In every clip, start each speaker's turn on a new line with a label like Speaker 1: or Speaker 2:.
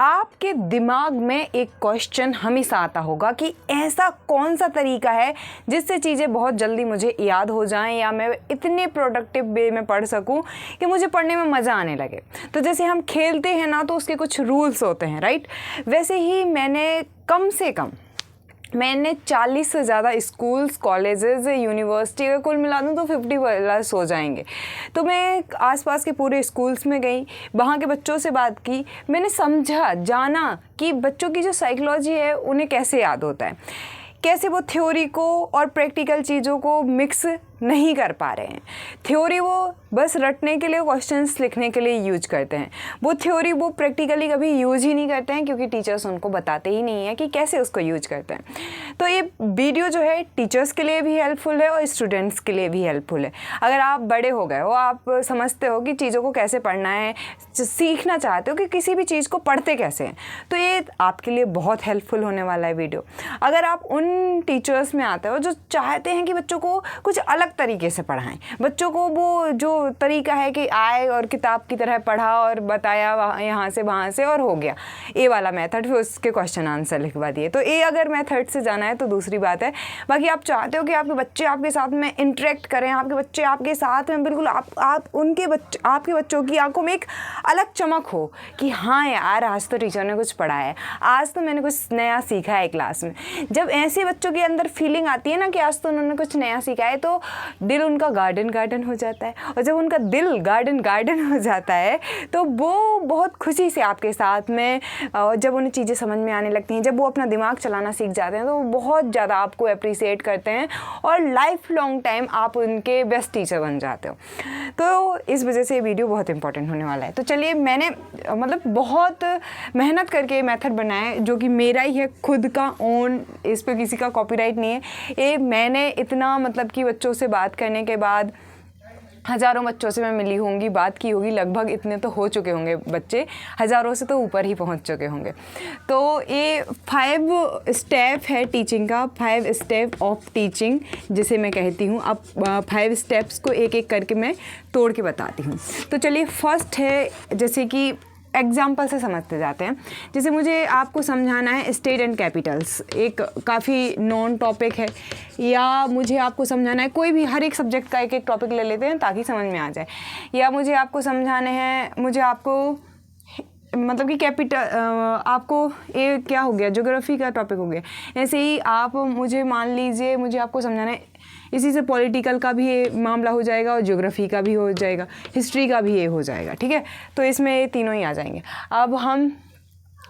Speaker 1: आपके दिमाग में एक क्वेश्चन हमेशा आता होगा कि ऐसा कौन सा तरीका है जिससे चीज़ें बहुत जल्दी मुझे याद हो जाएं या मैं इतने प्रोडक्टिव वे में पढ़ सकूं कि मुझे पढ़ने में मज़ा आने लगे। तो जैसे हम खेलते हैं ना, तो उसके कुछ रूल्स होते हैं, राइट। वैसे ही मैंने 40 से ज़्यादा स्कूल्स, कॉलेजेस, यूनिवर्सिटी अगर कुल मिला दूँ तो 50+ हो जाएंगे। तो मैं आसपास के पूरे स्कूल्स में गई, वहाँ के बच्चों से बात की, मैंने जाना कि बच्चों की जो साइकोलॉजी है उन्हें कैसे याद होता है, कैसे वो थ्योरी को और प्रैक्टिकल चीज़ों को मिक्स नहीं कर पा रहे हैं। थ्योरी वो बस रटने के लिए, क्वेश्चंस लिखने के लिए यूज करते हैं, वो थ्योरी वो प्रैक्टिकली कभी यूज ही नहीं करते हैं, क्योंकि टीचर्स उनको बताते ही नहीं है कि कैसे उसको यूज करते हैं। तो ये वीडियो जो है टीचर्स के लिए भी हेल्पफुल है और स्टूडेंट्स के लिए भी हेल्पफुल है। अगर आप बड़े हो गए हो, आप समझते हो कि चीज़ों को कैसे पढ़ना है, सीखना चाहते हो कि किसी भी चीज़ को पढ़ते कैसे हैं, तो ये आपके लिए बहुत हेल्पफुल होने वाला है वीडियो। अगर आप उन टीचर्स में आते हो जो चाहते हैं कि बच्चों को कुछ अलग तरीके से पढ़ाएं, बच्चों को वो जो तरीका है कि आए और किताब की तरह पढ़ा और बताया यहाँ से वहाँ से और हो गया, ए वाला मेथड, फिर उसके क्वेश्चन आंसर लिखवा दिए, तो ए अगर मेथड से जाना है तो दूसरी बात है। बाकी आप चाहते हो कि आपके बच्चे आपके साथ में इंटरेक्ट करें, आपके बच्चे आपके साथ में बिल्कुल आपके बच्चों की आंखों में एक अलग चमक हो कि हाँ यार, आज तो टीचर ने कुछ पढ़ाया है, आज तो मैंने कुछ नया सीखा है क्लास में। जब ऐसे बच्चों के अंदर फीलिंग आती है ना कि आज तो उन्होंने कुछ नया सीखा है, तो दिल उनका गार्डन हो जाता है। और जब उनका दिल गार्डन हो जाता है तो वो बहुत खुशी से आपके साथ में, जब उन्हें चीज़ें समझ में आने लगती हैं, जब वो अपना दिमाग चलाना सीख जाते हैं, तो वो बहुत ज़्यादा आपको अप्रिसिएट करते हैं और लाइफ लॉन्ग टाइम आप उनके बेस्ट टीचर बन जाते हो। तो इस वजह से ये वीडियो बहुत इंपॉर्टेंट होने वाला है। तो चलिए, मैंने बहुत मेहनत करके ये मेथड बनाया है, जो कि मेरा ही है, खुद का ओन, इस पर किसी का कॉपीराइट नहीं है। ये मैंने इतना कि बच्चों से बात करने के बाद, हज़ारों बच्चों से मैं मिली होंगी, बात की होगी, लगभग इतने तो हो चुके होंगे बच्चे, हज़ारों से तो ऊपर ही पहुंच चुके होंगे। तो ये 5 स्टेप है टीचिंग का, 5 स्टेप ऑफ टीचिंग जिसे मैं कहती हूँ। अब 5 स्टेप्स को एक एक करके मैं तोड़ के बताती हूँ। तो चलिए, फर्स्ट है, जैसे कि एग्जाम्पल से समझते जाते हैं। जैसे मुझे आपको समझाना है स्टेट एंड कैपिटल्स, एक काफ़ी नॉन टॉपिक है, या मुझे आपको समझाना है कोई भी, हर एक सब्जेक्ट का एक एक टॉपिक ले लेते हैं ताकि समझ में आ जाए, या मुझे आपको समझाने हैं, कि कैपिटल, आपको ये क्या हो गया, ज्योग्राफी का टॉपिक हो गया। ऐसे ही आप मुझे मान लीजिए, मुझे आपको समझाना है, इसी से पॉलिटिकल का भी ये मामला हो जाएगा और ज्योग्राफी का भी हो जाएगा, हिस्ट्री का भी ये हो जाएगा, ठीक है। तो इसमें ये तीनों ही आ जाएंगे। अब हम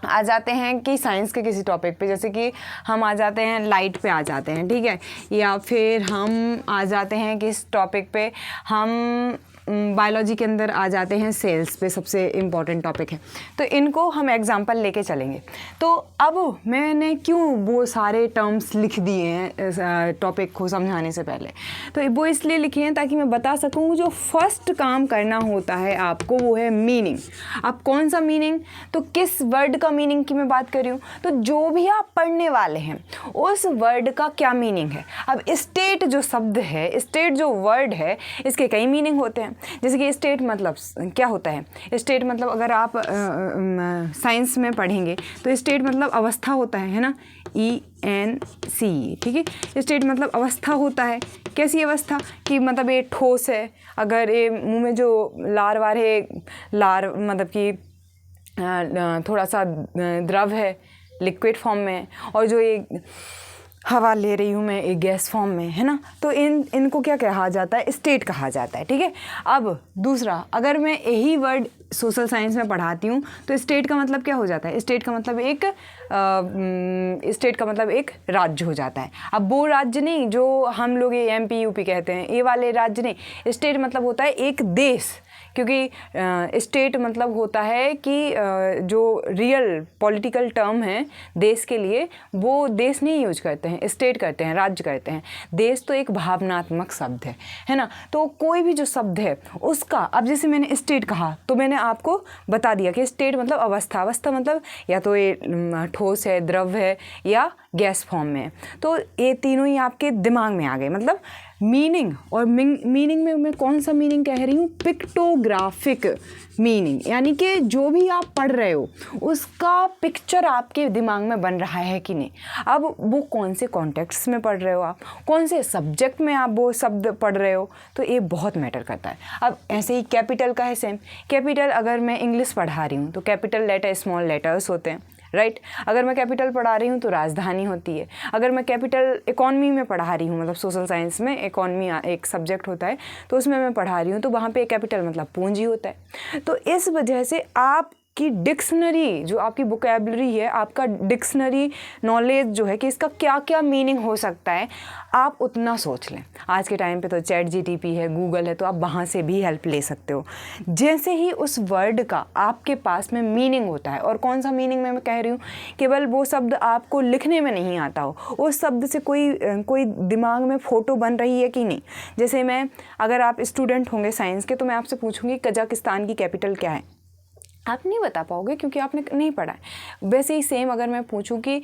Speaker 1: आ जाते हैं कि साइंस के किसी टॉपिक पे, जैसे कि हम आ जाते हैं लाइट पे आ जाते हैं, ठीक है, या फिर हम आ जाते हैं किस टॉपिक पे, हम बायोलॉजी के अंदर आ जाते हैं सेल्स पे, सबसे इम्पॉर्टेंट टॉपिक है। तो इनको हम एग्जांपल लेके चलेंगे। तो अब मैंने क्यों वो सारे टर्म्स लिख दिए हैं टॉपिक को समझाने से पहले, तो वो इसलिए लिखे हैं ताकि मैं बता सकूँ जो फर्स्ट काम करना होता है आपको, वो है मीनिंग। अब कौन सा मीनिंग, तो किस वर्ड का मीनिंग की मैं बात कर रही हूँ, तो जो भी आप पढ़ने वाले हैं उस वर्ड का क्या मीनिंग है। अब स्टेट जो शब्द है, स्टेट जो वर्ड है, इसके कई मीनिंग होते हैं। जैसे कि स्टेट मतलब क्या होता है, स्टेट मतलब अगर आप साइंस में पढ़ेंगे तो स्टेट मतलब अवस्था होता है ना, ENC, ठीक है। स्टेट मतलब अवस्था होता है। कैसी अवस्था, कि ये ठोस है, अगर ये मुंह में जो लार वार है, लार कि थोड़ा सा द्रव है, लिक्विड फॉर्म में, और जो ये हवा ले रही हूँ मैं, एक गैस फॉर्म में, है ना। तो इनको क्या कहा जाता है, स्टेट कहा जाता है, ठीक है। अब दूसरा, अगर मैं यही वर्ड सोशल साइंस में पढ़ाती हूँ तो स्टेट का मतलब क्या हो जाता है, स्टेट का मतलब एक राज्य हो जाता है। अब वो राज्य नहीं जो हम लोग ये MP UP कहते हैं, ये वाले राज्य नहीं। स्टेट मतलब होता है एक देश, क्योंकि स्टेट मतलब होता है कि जो रियल पॉलिटिकल टर्म है देश के लिए, वो देश नहीं यूज करते हैं, स्टेट करते हैं, राज्य करते हैं। देश तो एक भावनात्मक शब्द है ना। तो कोई भी जो शब्द है उसका, अब जैसे मैंने स्टेट कहा तो मैंने आपको बता दिया कि स्टेट मतलब अवस्था मतलब या तो ये ठोस है, द्रव है, या गैस फॉर्म में है। तो ये तीनों ही आपके दिमाग में आ गए, मतलब मीनिंग, और मीनिंग में मैं कौन सा मीनिंग कह रही हूँ, पिक्टोग्राफिक मीनिंग, यानी कि जो भी आप पढ़ रहे हो उसका पिक्चर आपके दिमाग में बन रहा है कि नहीं। अब वो कौन से कॉन्टेक्स्ट में पढ़ रहे हो, आप कौन से सब्जेक्ट में आप वो शब्द पढ़ रहे हो, तो ये बहुत मैटर करता है। अब ऐसे ही कैपिटल का है सेम। कैपिटल अगर मैं इंग्लिश पढ़ा रही हूँ तो कैपिटल लेटर स्मॉल लेटर्स होते हैं, राइट। अगर मैं कैपिटल पढ़ा रही हूँ तो राजधानी होती है। अगर मैं कैपिटल इकॉनमी में पढ़ा रही हूँ, मतलब सोशल साइंस में इकॉनमी एक सब्जेक्ट होता है, तो उसमें मैं पढ़ा रही हूँ तो वहाँ पे कैपिटल मतलब पूंजी होता है। तो इस वजह से आपकी डिक्शनरी, जो आपकी वोकैबुलरी है, आपका डिक्शनरी नॉलेज जो है कि इसका क्या क्या मीनिंग हो सकता है, आप उतना सोच लें। आज के टाइम पे तो चैट जीटीपी है, गूगल है, तो आप वहाँ से भी हेल्प ले सकते हो। जैसे ही उस वर्ड का आपके पास में मीनिंग होता है, और कौन सा मीनिंग मैं कह रही हूँ, केवल वो शब्द आपको लिखने में नहीं आता हो, उस शब्द से कोई दिमाग में फ़ोटो बन रही है कि नहीं। जैसे अगर आप स्टूडेंट होंगे साइंस के, तो मैं आपसे पूछूंगी कजाकिस्तान की कैपिटल क्या है, आप नहीं बता पाओगे क्योंकि आपने नहीं पढ़ा है। वैसे ही सेम अगर मैं पूछूं कि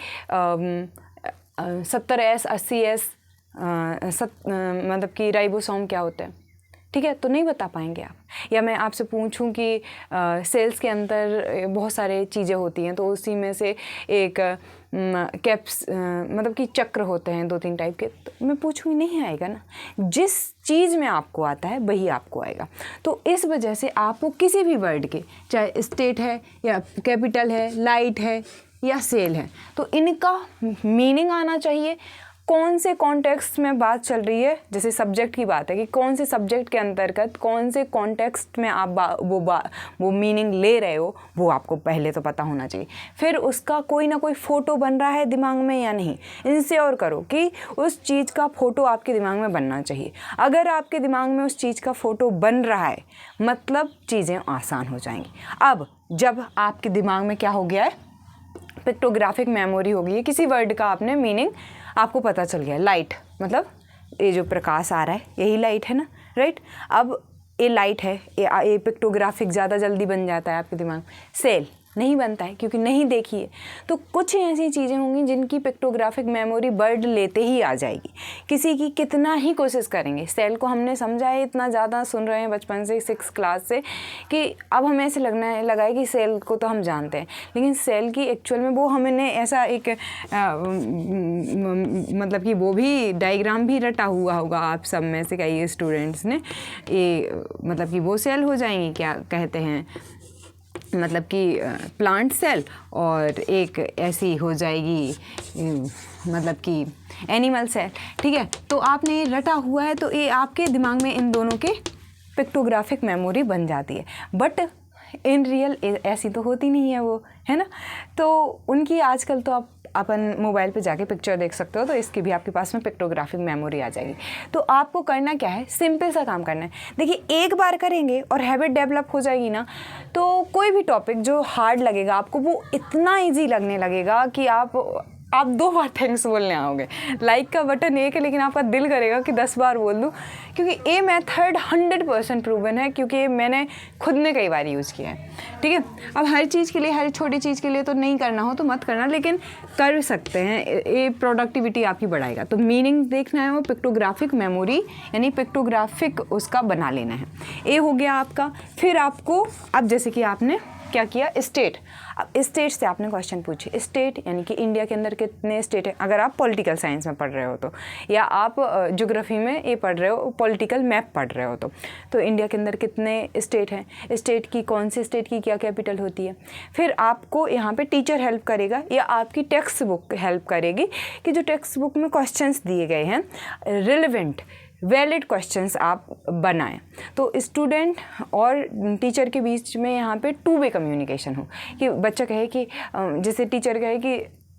Speaker 1: 70S 80S मतलब कि राइबोसोम क्या होता है, ठीक है, तो नहीं बता पाएंगे आप। या मैं आपसे पूछूं कि सेल्स के अंदर बहुत सारे चीज़ें होती हैं, तो उसी में से एक कैप्स मतलब कि चक्र होते हैं 2-3 टाइप के, तो मैं पूछूंगी, नहीं आएगा ना। जिस चीज़ में आपको आता है वही आपको आएगा। तो इस वजह से आपको किसी भी वर्ड के, चाहे स्टेट है या कैपिटल है, लाइट है या सेल है, तो इनका मीनिंग आना चाहिए। कौन से कॉन्टेक्स्ट में बात चल रही है, जैसे सब्जेक्ट की बात है कि कौन से सब्जेक्ट के अंतर्गत कौन से कॉन्टेक्स्ट में आप वो मीनिंग ले रहे हो, वो आपको पहले तो पता होना चाहिए। फिर उसका कोई ना कोई फ़ोटो बन रहा है दिमाग में या नहीं, इंश्योर करो कि उस चीज़ का फ़ोटो आपके दिमाग में बनना चाहिए। अगर आपके दिमाग में उस चीज़ का फ़ोटो बन रहा है, मतलब चीज़ें आसान हो जाएंगी। अब जब आपके दिमाग में क्या हो गया है, पिक्टोग्राफिक मेमोरी हो गई है, किसी वर्ड का आपने मीनिंग आपको पता चल गया। लाइट मतलब ये जो प्रकाश आ रहा है यही लाइट है ना, राइट। अब ये लाइट है, ये पिक्टोग्राफिक ज़्यादा जल्दी बन जाता है आपके दिमाग में। सेल नहीं बनता है क्योंकि नहीं देखी है। तो कुछ ऐसी चीज़ें होंगी जिनकी पिक्टोग्राफिक मेमोरी वर्ड लेते ही आ जाएगी। किसी की कितना ही कोशिश करेंगे, सेल को हमने समझा है, इतना ज़्यादा सुन रहे हैं बचपन से 6 क्लास से, कि अब हमें ऐसे लगा है कि सेल को तो हम जानते हैं, लेकिन सेल की एक्चुअल में वो हमने ऐसा एक मतलब कि वो भी डायग्राम भी रटा हुआ होगा आप सब में से कई स्टूडेंट्स ने, ये मतलब कि वो सेल हो जाएंगी, क्या कहते हैं, मतलब कि प्लांट सेल, और एक ऐसी हो जाएगी मतलब कि एनिमल सेल, ठीक है। तो आपने ये रटा हुआ है, तो ये आपके दिमाग में इन दोनों के पिक्टोग्राफिक मेमोरी बन जाती है। बट इन रियल ऐसी तो होती नहीं है वो, है ना। तो उनकी आजकल तो आप अपन मोबाइल पे जाके पिक्चर देख सकते हो, तो इसकी भी आपके पास में पिक्टोग्राफिक मेमोरी आ जाएगी। तो आपको करना क्या है, सिंपल सा काम करना है। देखिए, एक बार करेंगे और हैबिट डेवलप हो जाएगी ना, तो कोई भी टॉपिक जो हार्ड लगेगा आपको, वो इतना इजी लगने लगेगा कि आप 2 बार थैंक्स बोलने आओगे। लाइक का बटन एक है, लेकिन आपका दिल करेगा कि 10 बार बोल दूँ, क्योंकि ये मेथड 100% प्रूवन है, क्योंकि मैंने खुद ने कई बार यूज़ किया है, ठीक है। अब हर चीज़ के लिए, हर छोटी चीज़ के लिए तो नहीं करना हो तो मत करना, लेकिन कर सकते हैं, ये प्रोडक्टिविटी आपकी बढ़ाएगा। तो मीनिंग देखना है, वो पिक्टोग्राफिक मेमोरी यानी पिक्टोग्राफिक उसका बना लेना है। ये हो गया आपका। फिर आपको, अब जैसे कि आपने क्या किया, स्टेट। अब स्टेट से आपने क्वेश्चन पूछे, स्टेट यानी कि इंडिया के अंदर कितने स्टेट हैं, अगर आप पॉलिटिकल साइंस में पढ़ रहे हो तो, या आप ज्योग्राफी में ये पढ़ रहे हो, पॉलिटिकल मैप पढ़ रहे हो तो इंडिया के अंदर कितने स्टेट हैं, स्टेट की कौन सी स्टेट की क्या कैपिटल होती है। फिर आपको यहाँ पे टीचर हेल्प करेगा या आपकी टेक्स्ट बुक हेल्प करेगी कि जो टेक्स्ट बुक में क्वेश्चंस दिए गए हैं रिलेवेंट वैलिड क्वेश्चंस आप बनाएं। तो स्टूडेंट और टीचर के बीच में यहाँ पे 2 वे कम्युनिकेशन हो, कि बच्चा कहे कि जैसे टीचर कहे कि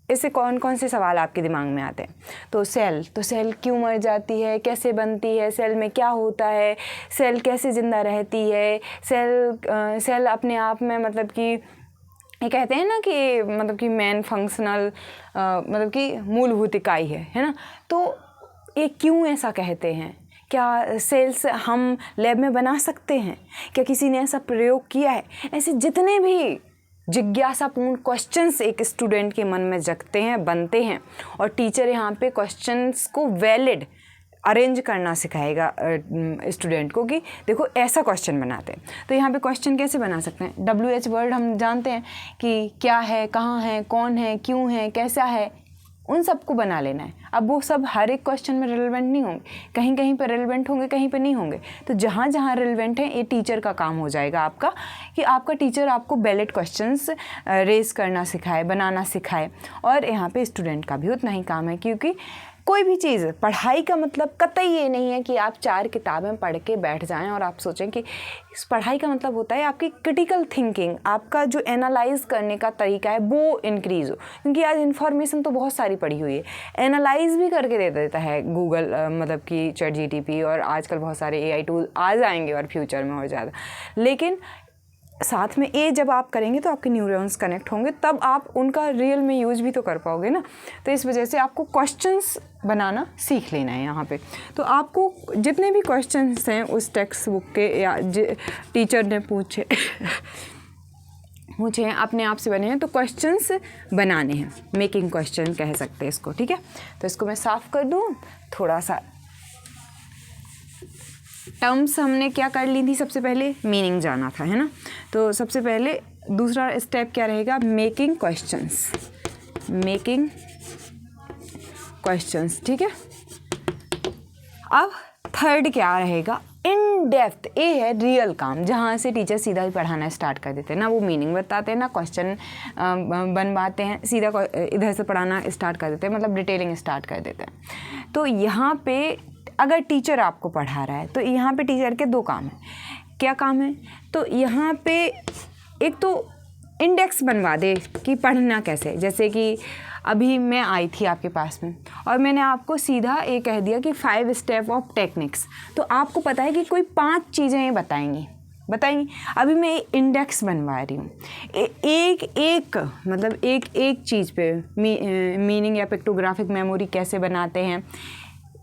Speaker 1: इससे कौन कौन से सवाल आपके दिमाग में आते हैं, तो सेल क्यों मर जाती है, कैसे बनती है, सेल में क्या होता है, सेल कैसे ज़िंदा रहती है, सेल अपने आप में मतलब कि ये कहते हैं ना कि मतलब कि मेन फंक्शनल मतलब कि मूलभूत इकाई है ना। तो ये क्यों ऐसा कहते हैं, क्या सेल्स हम लैब में बना सकते हैं, क्या किसी ने ऐसा प्रयोग किया है, ऐसे जितने भी जिज्ञासापूर्ण क्वेश्चंस एक स्टूडेंट के मन में जगते हैं, बनते हैं, और टीचर यहाँ पे क्वेश्चंस को वैलिड अरेंज करना सिखाएगा स्टूडेंट को कि देखो ऐसा क्वेश्चन बनाते हैं। तो यहाँ पे क्वेश्चन कैसे बना सकते हैं, WH वर्ड हम जानते हैं कि क्या है, कहाँ है, कौन है, क्यों है, कैसा है, उन सबको बना लेना है। अब वो सब हर एक क्वेश्चन में रेलेवेंट नहीं होंगे, कहीं कहीं पर रेलेवेंट होंगे, कहीं पर नहीं होंगे। तो जहाँ जहाँ रेलेवेंट है ये टीचर का काम हो जाएगा आपका, कि आपका टीचर आपको बैलेट क्वेश्चंस रेज करना सिखाए, बनाना सिखाए। और यहाँ पे स्टूडेंट का भी उतना ही काम है, क्योंकि कोई भी चीज़, पढ़ाई का मतलब कतई ये नहीं है कि आप 4 किताबें पढ़ के बैठ जाएं और आप सोचें कि इस पढ़ाई का मतलब होता है आपकी क्रिटिकल थिंकिंग, आपका जो एनालाइज करने का तरीका है वो इंक्रीज़ हो। क्योंकि आज इन्फॉर्मेशन तो बहुत सारी पड़ी हुई है, एनालाइज भी करके दे देता है गूगल, मतलब कि ChatGPT, और आजकल बहुत सारे AI टूल आ जाएंगे और फ्यूचर में और ज़्यादा। लेकिन साथ में ये जब आप करेंगे तो आपके न्यूरॉन्स कनेक्ट होंगे, तब आप उनका रियल में यूज भी तो कर पाओगे ना। तो इस वजह से आपको क्वेश्चंस बनाना सीख लेना है यहाँ पे। तो आपको जितने भी क्वेश्चंस हैं उस टेक्स्ट बुक के या टीचर ने पूछे हैं, अपने आप से बने हैं, तो क्वेश्चंस बनाने हैं, मेकिंग क्वेश्चन कह सकते हैं इसको, ठीक है। तो इसको मैं साफ़ कर दूँ थोड़ा सा। टर्म्स हमने क्या कर ली थी, सबसे पहले मीनिंग जाना था, है ना। तो सबसे पहले दूसरा स्टेप क्या रहेगा, मेकिंग क्वेश्चंस, ठीक है। अब थर्ड क्या रहेगा, इन डेप्थ। ये है रियल काम, जहाँ से टीचर सीधा ही पढ़ाना स्टार्ट कर देते हैं, ना वो मीनिंग बताते हैं ना क्वेश्चन बनवाते हैं, सीधा इधर से पढ़ाना स्टार्ट कर देते हैं, मतलब डिटेलिंग स्टार्ट कर देते हैं। तो यहाँ पे अगर टीचर आपको पढ़ा रहा है तो यहाँ पे टीचर के 2 काम हैं। क्या काम है, तो यहाँ पे एक तो इंडेक्स बनवा दे कि पढ़ना कैसे। जैसे कि अभी मैं आई थी आपके पास में और मैंने आपको सीधा ये कह दिया कि 5 स्टेप ऑफ टेक्निक्स, तो आपको पता है कि कोई 5 चीज़ें ये बताएंगी। अभी मैं इंडेक्स बनवा रही हूँ, एक मतलब एक चीज़ पे मीनिंग या पिक्टोग्राफिक मेमोरी कैसे बनाते हैं,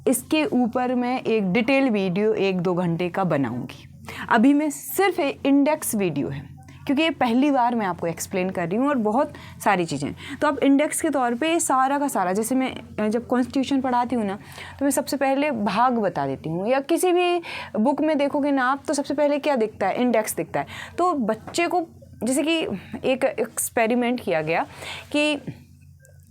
Speaker 1: इसके ऊपर मैं एक डिटेल वीडियो 1-2 घंटे का बनाऊंगी। अभी मैं सिर्फ इंडेक्स वीडियो है, क्योंकि ये पहली बार मैं आपको एक्सप्लेन कर रही हूँ और बहुत सारी चीज़ें। तो अब इंडेक्स के तौर पे सारा का सारा, जैसे मैं जब कॉन्स्टिट्यूशन पढ़ाती हूँ ना, तो मैं सबसे पहले भाग बता देती हूँ, या किसी भी बुक में देखोगे ना आप, तो सबसे पहले क्या दिखता है, इंडेक्स दिखता है। तो बच्चे को, जैसे कि एक एक्सपेरिमेंट किया गया कि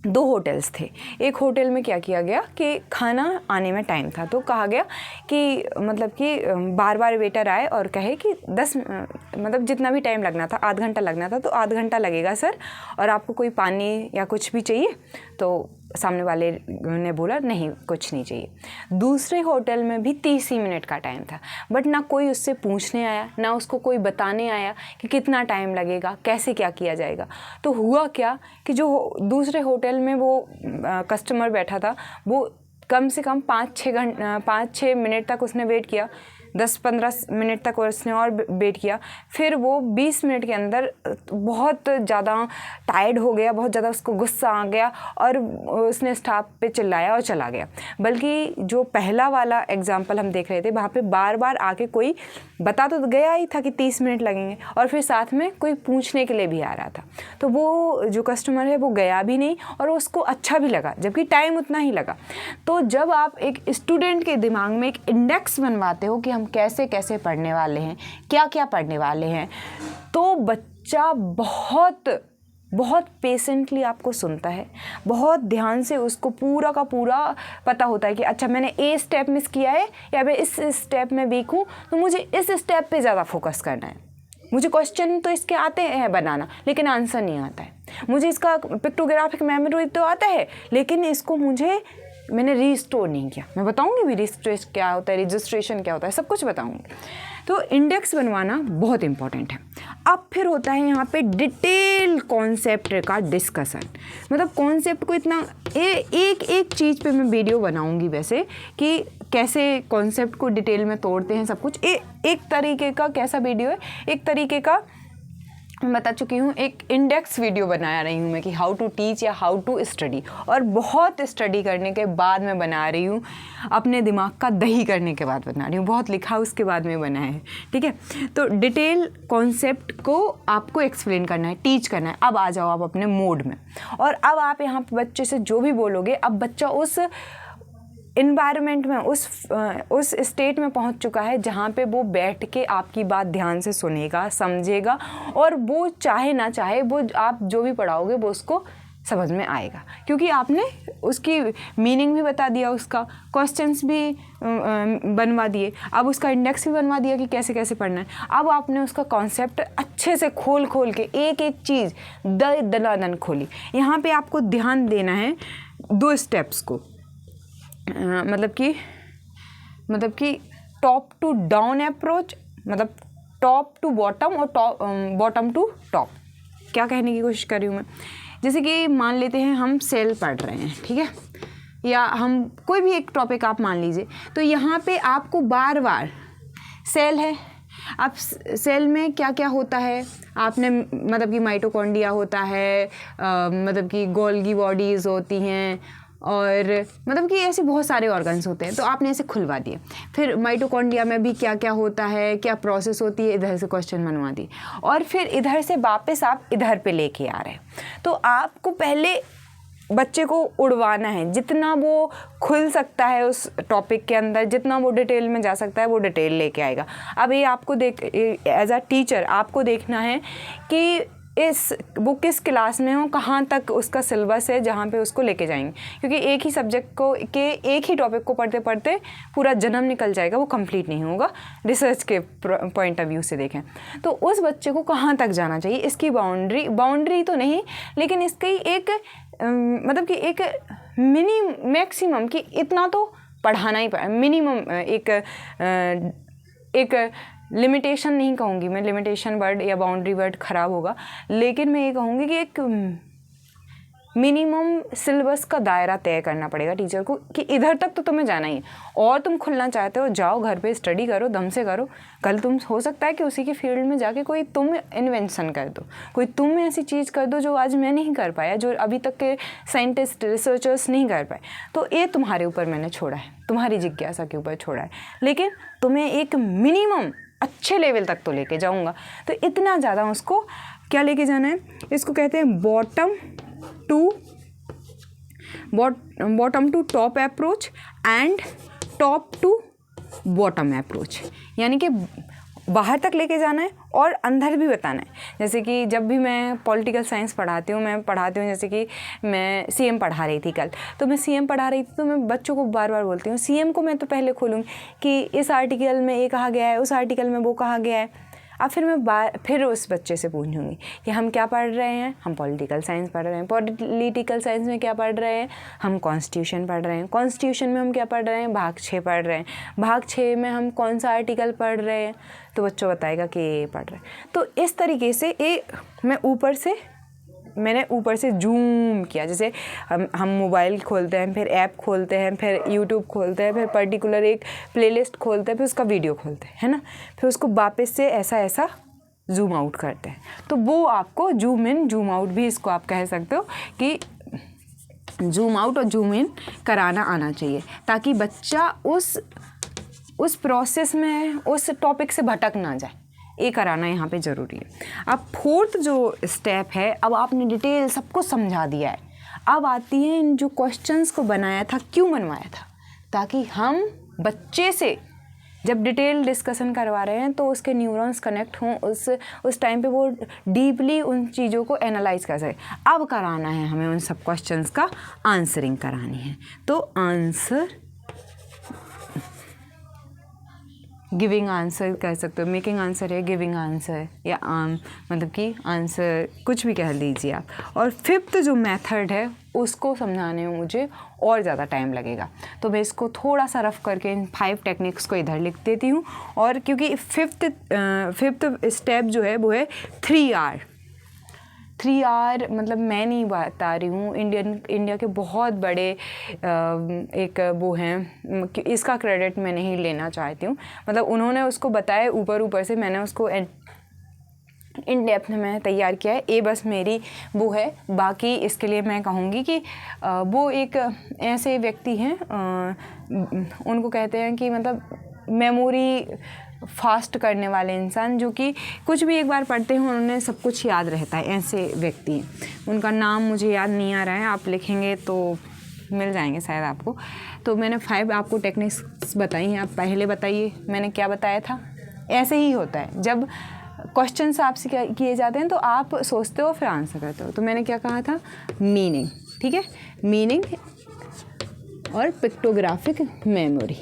Speaker 1: 2 होटल्स थे। एक होटल में क्या किया गया कि खाना आने में टाइम था, तो कहा गया कि मतलब कि बार बार वेटर आए और कहे कि 10 मतलब जितना भी टाइम लगना था, आधा घंटा लगना था, तो आधा घंटा लगेगा सर, और आपको कोई पानी या कुछ भी चाहिए। तो सामने वाले ने बोला नहीं, कुछ नहीं चाहिए। दूसरे होटल में भी 30 ही मिनट का टाइम था, बट ना कोई उससे पूछने आया, ना उसको कोई बताने आया कि कितना टाइम लगेगा, कैसे क्या किया जाएगा। तो हुआ क्या कि जो दूसरे होटल में वो कस्टमर बैठा था, वो कम से कम 5-6 मिनट तक उसने वेट किया, 10-15 मिनट तक उसने और वेट किया। फिर वो 20 मिनट के अंदर बहुत ज़्यादा टायर्ड हो गया, बहुत ज़्यादा उसको गुस्सा आ गया और उसने स्टाफ पे चिल्लाया और चला गया। बल्कि जो पहला वाला एग्जाम्पल हम देख रहे थे, वहाँ पे बार बार आके कोई बता तो गया ही था कि 30 मिनट लगेंगे, और फिर साथ में कोई पूछने के लिए भी आ रहा था। तो वो जो कस्टमर है वो गया भी नहीं और उसको अच्छा भी लगा, जबकि टाइम उतना ही लगा। तो जब आप एक स्टूडेंट के दिमाग में एक इंडेक्स बनवाते हो कि हम कैसे कैसे पढ़ने वाले हैं, क्या क्या पढ़ने वाले हैं, तो बच्चा बहुत पेशेंटली आपको सुनता है, बहुत ध्यान से उसको पूरा का पूरा पता होता है कि अच्छा मैंने ए स्टेप मिस किया है या मैं इस स्टेप में वीक हूँ, तो मुझे इस स्टेप पे ज़्यादा फोकस करना है। मुझे क्वेश्चन तो इसके आते हैं बनाना, लेकिन आंसर नहीं आता है। मुझे इसका पिक्टोग्राफिक मेमोरी तो आता है, लेकिन इसको मैंने रीस्टोर नहीं किया। मैं बताऊंगी भी रजिस्ट्रेशन क्या होता है, रजिस्ट्रेशन क्या होता है, सब कुछ बताऊंगी। तो इंडेक्स बनवाना बहुत इंपॉर्टेंट है। अब फिर होता है यहाँ पे डिटेल कॉन्सेप्ट का डिस्कशन, मतलब कॉन्सेप्ट को इतना एक चीज़ पे मैं वीडियो बनाऊंगी वैसे, कि कैसे कॉन्सेप्ट को डिटेल में तोड़ते हैं सब कुछ। एक तरीके का कैसा वीडियो है, एक तरीके का मैं बता चुकी हूँ, एक इंडेक्स वीडियो बना रही हूँ मैं कि हाउ टू टीच या हाउ टू स्टडी, और बहुत स्टडी करने के बाद मैं बना रही हूँ, अपने दिमाग का दही करने के बाद बना रही हूँ, बहुत लिखा उसके बाद में बना है, ठीक है। तो डिटेल कॉन्सेप्ट को आपको एक्सप्लेन करना है, टीच करना है। अब आ जाओ आप अपने मोड में, और अब आप यहाँ पे बच्चे से जो भी बोलोगे, अब बच्चा उस इन्वायरमेंट में, उस स्टेट में पहुंच चुका है जहां पे वो बैठ के आपकी बात ध्यान से सुनेगा, समझेगा, और वो चाहे ना चाहे वो आप जो भी पढ़ाओगे वो उसको समझ में आएगा, क्योंकि आपने उसकी मीनिंग भी बता दिया, उसका क्वेश्चंस भी बनवा दिए, अब उसका इंडेक्स भी बनवा दिया कि कैसे कैसे पढ़ना है। अब आपने उसका कॉन्सेप्ट अच्छे से खोल के एक एक चीज़ दनादन खोली। यहाँ पे आपको ध्यान देना है 2 स्टेप्स को, मतलब कि टॉप टू डाउन अप्रोच, मतलब टॉप टू बॉटम और बॉटम टू टॉप। क्या कहने की कोशिश कर रही हूँ मैं, जैसे कि मान लेते हैं हम सेल पढ़ रहे हैं, ठीक है, या हम कोई भी एक टॉपिक आप मान लीजिए, तो यहाँ पे आपको बार बार सेल है, अब सेल में क्या क्या होता है आपने, मतलब कि माइटोकॉन्ड्रिया होता है, मतलब कि गोल्गी बॉडीज़ होती हैं, और मतलब कि ऐसे बहुत सारे ऑर्गन्स होते हैं, तो आपने ऐसे खुलवा दिए। फिर माइटोकॉन्ड्रिया में भी क्या क्या होता है, क्या प्रोसेस होती है, इधर से क्वेश्चन बनवा दी, और फिर इधर से वापस आप इधर पे लेके आ रहे हैं। तो आपको पहले बच्चे को उड़वाना है, जितना वो खुल सकता है उस टॉपिक के अंदर, जितना वो डिटेल में जा सकता है वो डिटेल लेके आएगा। अब ये आपको एज अ टीचर आपको देखना है कि वो किस क्लास में हो, कहाँ तक उसका सिलेबस है जहाँ पे उसको लेके जाएंगे, क्योंकि एक ही सब्जेक्ट को एक ही टॉपिक को पढ़ते पढ़ते पूरा जन्म निकल जाएगा, वो कंप्लीट नहीं होगा। रिसर्च के पॉइंट ऑफ व्यू से देखें तो उस बच्चे को कहाँ तक जाना चाहिए, इसकी बाउंड्री तो नहीं, लेकिन इसकी एक मतलब कि एक मैक्सिमम कि इतना तो पढ़ाना ही मिनिमम, एक लिमिटेशन नहीं कहूँगी मैं, लिमिटेशन वर्ड या बाउंड्री वर्ड ख़राब होगा, लेकिन मैं ये कहूँगी कि एक मिनिमम सिलेबस का दायरा तय करना पड़ेगा टीचर को कि इधर तक तो तुम्हें जाना ही है, और तुम खुलना चाहते हो जाओ घर पे स्टडी करो, दम से करो, कल तुम हो सकता है कि उसी के फील्ड में जाके कोई तुम इन्वेंशन कर दो, कोई तुम ऐसी चीज़ कर दो जो आज मैं नहीं कर पाया, जो अभी तक के साइंटिस्ट रिसर्चर्स नहीं कर पाए। तो ये तुम्हारे ऊपर मैंने छोड़ा है, तुम्हारी जिज्ञासा के ऊपर छोड़ा है, लेकिन तुम्हें एक मिनिमम अच्छे लेवल तक तो लेके जाऊंगा। तो इतना ज़्यादा उसको क्या लेके जाना है, इसको कहते हैं bottom to top approach and top to bottom approach, यानी कि बाहर तक लेके जाना है और अंदर भी बताना है। जैसे कि जब भी मैं पॉलिटिकल साइंस पढ़ाती हूँ, जैसे कि मैं सीएम पढ़ा रही थी कल, तो मैं सीएम पढ़ा रही थी, तो मैं बच्चों को बार बार बोलती हूँ सीएम को मैं तो पहले खोलूँगी कि इस आर्टिकल में ये कहा गया है, उस आर्टिकल में वो कहा गया है। अब फिर मैं फिर उस बच्चे से पूछूंगी कि हम क्या पढ़ रहे हैं, हम पॉलिटिकल साइंस पढ़ रहे हैं, पॉलिटिकल साइंस में क्या पढ़ रहे हैं, हम कॉन्स्टिट्यूशन पढ़ रहे हैं, कॉन्स्टिट्यूशन में हम क्या पढ़ रहे हैं, भाग 6 पढ़ रहे हैं, भाग 6 में हम कौन सा आर्टिकल पढ़ रहे हैं, तो बच्चों बताएगा कि ये पढ़ रहे हैं। तो इस तरीके से मैंने ऊपर से जूम किया, जैसे हम मोबाइल खोलते हैं, फिर ऐप खोलते हैं, फिर यूट्यूब खोलते हैं, फिर पर्टिकुलर एक प्लेलिस्ट खोलते हैं, फिर उसका वीडियो खोलते हैं, है ना, फिर उसको वापस से ऐसा जूम आउट करते हैं। तो वो आपको जूम इन जूम आउट भी इसको आप कह सकते हो कि जूम आउट और जूम इन कराना आना चाहिए, ताकि बच्चा उस प्रोसेस में उस टॉपिक से भटक ना जाए। ये कराना यहाँ पे ज़रूरी है। अब 4th जो स्टेप है, अब आपने डिटेल सबको समझा दिया है, अब आती है इन जो क्वेश्चंस को बनाया था, क्यों बनवाया था, ताकि हम बच्चे से जब डिटेल डिस्कशन करवा रहे हैं तो उसके न्यूरॉन्स कनेक्ट हों, उस टाइम पे वो डीपली उन चीज़ों को एनालाइज कर सके। अब कराना है हमें उन सब क्वेश्चंस का आंसरिंग करानी है। तो आंसर गिविंग आंसर कह सकते हो, मेकिंग आंसर है, गिविंग आंसर, या मतलब कि आंसर कुछ भी कह लीजिए आप। और 5th जो मेथड है उसको समझाने में मुझे और ज़्यादा टाइम लगेगा, तो मैं इसको थोड़ा सा रफ करके इन 5 टेक्निक्स को इधर लिख देती हूँ। और क्योंकि 5th स्टेप जो है वो है 3 आर, मतलब मैं नहीं बता रही हूँ, इंडिया के बहुत बड़े एक वो हैं, इसका क्रेडिट मैं नहीं लेना चाहती हूँ, मतलब उन्होंने उसको बताया ऊपर से, मैंने उसको इन डेप्थ में तैयार किया है। ये बस मेरी वो है, बाकी इसके लिए मैं कहूँगी कि वो एक ऐसे व्यक्ति हैं, उनको कहते हैं कि मतलब मेमोरी फास्ट करने वाले इंसान, जो कि कुछ भी एक बार पढ़ते हैं उन्हें सब कुछ याद रहता है, ऐसे व्यक्ति हैं। उनका नाम मुझे याद नहीं आ रहा है, आप लिखेंगे तो मिल जाएंगे शायद आपको। तो मैंने 5 आपको टेक्निक्स बताई हैं। आप पहले बताइए मैंने क्या बताया था। ऐसे ही होता है, जब क्वेश्चंस आपसे किए जाते हैं तो आप सोचते हो फिर आंसर करते हो। तो मैंने क्या कहा था, मीनिंग, ठीक है, मीनिंग और पिक्टोग्राफिक मेमोरी।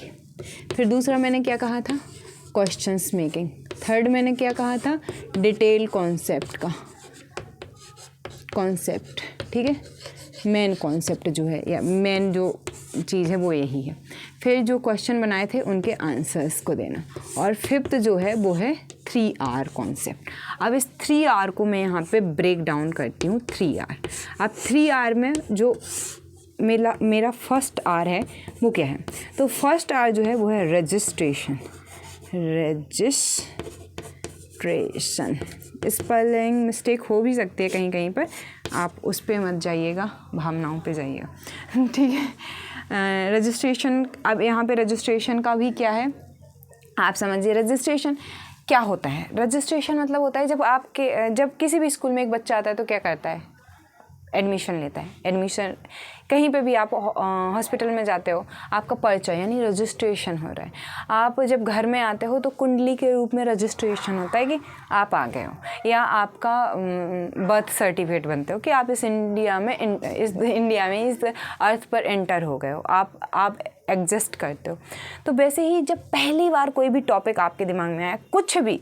Speaker 1: फिर दूसरा मैंने क्या कहा था, क्वेश्चंस मेकिंग। थर्ड मैंने क्या कहा था, डिटेल कॉन्सेप्ट का कॉन्सेप्ट, ठीक है, मेन कॉन्सेप्ट जो है या मेन जो चीज़ है वो यही है। फिर जो क्वेश्चन बनाए थे उनके आंसर्स को देना। और फिफ्थ जो है वो है 3R कॉन्सेप्ट। अब इस 3R को मैं यहाँ पे ब्रेक डाउन करती हूँ। 3R, अब 3R में जो मेरा फर्स्ट R है वो क्या है, तो फर्स्ट R जो है वो है रजिस्ट्रेशन। स्पेलिंग मिस्टेक हो भी सकती है कहीं कहीं पर, आप उस पर मत जाइएगा, भावनाओं पे जाइएगा, ठीक है। रजिस्ट्रेशन, अब यहाँ पे रजिस्ट्रेशन का भी क्या है आप समझिए। रजिस्ट्रेशन क्या होता है, रजिस्ट्रेशन मतलब होता है जब किसी भी स्कूल में एक बच्चा आता है तो क्या करता है, एडमिशन लेता है। एडमिशन कहीं पे भी आप हॉस्पिटल में जाते हो, आपका पर्चा यानी रजिस्ट्रेशन हो रहा है। आप जब घर में आते हो तो कुंडली के रूप में रजिस्ट्रेशन होता है कि आप आ गए हो, या आपका बर्थ सर्टिफिकेट बनते हो कि आप इस इंडिया में इस अर्थ पर एंटर हो गए हो, आप एग्जिस्ट करते हो। तो वैसे ही जब पहली बार कोई भी टॉपिक आपके दिमाग में आया, कुछ भी,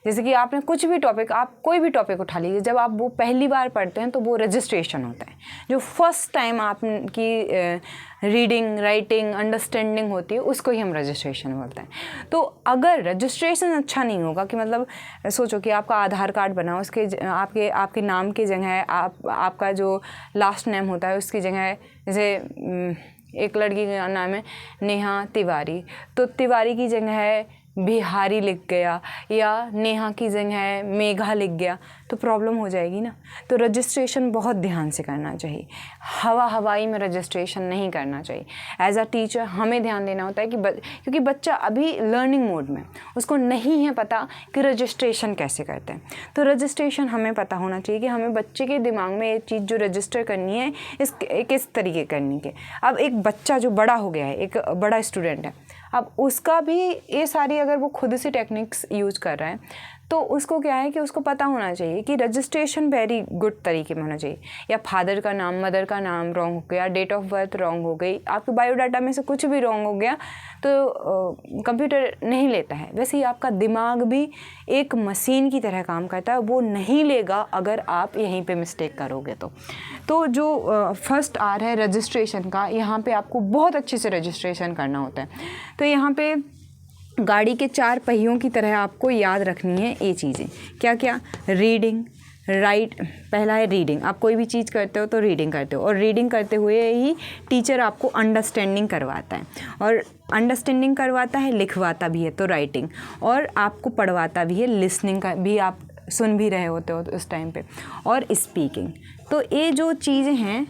Speaker 1: जैसे कि आपने कुछ भी टॉपिक, आप कोई भी टॉपिक उठा लीजिए, जब आप वो पहली बार पढ़ते हैं तो वो रजिस्ट्रेशन होता है। जो फर्स्ट टाइम आपकी रीडिंग, राइटिंग, अंडरस्टैंडिंग होती है उसको ही हम रजिस्ट्रेशन बोलते हैं। तो अगर रजिस्ट्रेशन अच्छा नहीं होगा, कि मतलब सोचो कि आपका आधार कार्ड बना, उसके आपके नाम की जगह आपका जो लास्ट नेम होता है उसकी जगह, जैसे एक लड़की का नाम है नेहा तिवारी, तो तिवारी की जगह है बिहारी लिख गया, या नेहा की जगह है मेघा लिख गया, तो प्रॉब्लम हो जाएगी ना। तो रजिस्ट्रेशन बहुत ध्यान से करना चाहिए, हवाई में रजिस्ट्रेशन नहीं करना चाहिए। एज अ टीचर हमें ध्यान देना होता है कि क्योंकि बच्चा अभी लर्निंग मोड में, उसको नहीं है पता कि रजिस्ट्रेशन कैसे करते हैं। तो रजिस्ट्रेशन हमें पता होना चाहिए कि हमें बच्चे के दिमाग में ये चीज़ जो रजिस्टर करनी है किस तरीके करनी है। अब एक बच्चा जो बड़ा हो गया है, एक बड़ा स्टूडेंट है, अब उसका भी ये सारी, अगर वो खुद से टेक्निक्स यूज कर रहा है तो उसको क्या है कि उसको पता होना चाहिए कि रजिस्ट्रेशन वेरी गुड तरीके में होना चाहिए। या फादर का नाम, मदर का नाम रॉन्ग हो गया, डेट ऑफ बर्थ रॉन्ग हो गई, आपके बायोडाटा में से कुछ भी रॉन्ग हो गया तो कंप्यूटर नहीं लेता है। वैसे ही आपका दिमाग भी एक मशीन की तरह काम करता है, वो नहीं लेगा अगर आप यहीं पे मिस्टेक करोगे तो जो फर्स्ट R है रजिस्ट्रेशन का, यहाँ पे आपको बहुत अच्छे से रजिस्ट्रेशन करना होता है। तो यहाँ पे गाड़ी के 4 पहियों की तरह आपको याद रखनी है ये चीज़ें। क्या क्या, रीडिंग, राइट, पहला है रीडिंग। आप कोई भी चीज़ करते हो तो रीडिंग करते हो, और रीडिंग करते हुए ही टीचर आपको अंडरस्टैंडिंग करवाता है, और अंडरस्टैंडिंग करवाता है, लिखवाता भी है तो राइटिंग, और आपको पढ़वाता भी है, लिसनिंग का भी, आप सुन भी रहे होते हो तो उस टाइम पे, और स्पीकिंग। तो ये जो चीज़ें हैं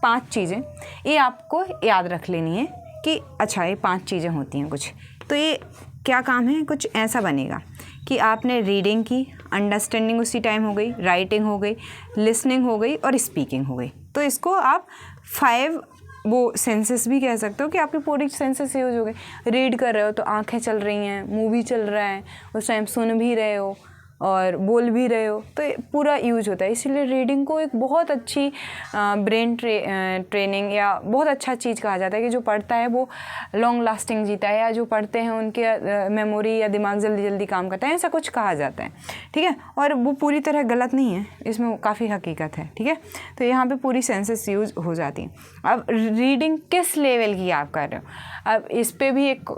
Speaker 1: 5 चीज़ें, ये आपको याद रख लेनी है कि अच्छा ये 5 चीज़ें होती हैं कुछ। तो ये क्या काम है, कुछ ऐसा बनेगा कि आपने रीडिंग की, अंडरस्टैंडिंग उसी टाइम हो गई, राइटिंग हो गई, लिसनिंग हो गई और स्पीकिंग हो गई। तो इसको आप 5 वो सेंसेस भी कह सकते हो कि आपकी पूरी सेंसेस यूज हो गई। रीड कर रहे हो तो आंखें चल रही हैं, मूवी चल रहा है, उस टाइम सुन भी रहे हो और बोल भी रहे हो, तो पूरा यूज होता है। इसीलिए रीडिंग को एक बहुत अच्छी ब्रेन ट्रेनिंग या बहुत अच्छा चीज़ कहा जाता है कि जो पढ़ता है वो लॉन्ग लास्टिंग जीता है, या जो पढ़ते हैं उनके मेमोरी या दिमाग जल्दी जल्दी काम करता है, ऐसा कुछ कहा जाता है, ठीक है। और वो पूरी तरह गलत नहीं है, इसमें काफ़ी हकीकत है, ठीक है। तो यहाँ पे पूरी सेंसेस यूज हो जाती हैं। अब रीडिंग किस लेवल की आप कर रहे हो, अब इस पर भी एक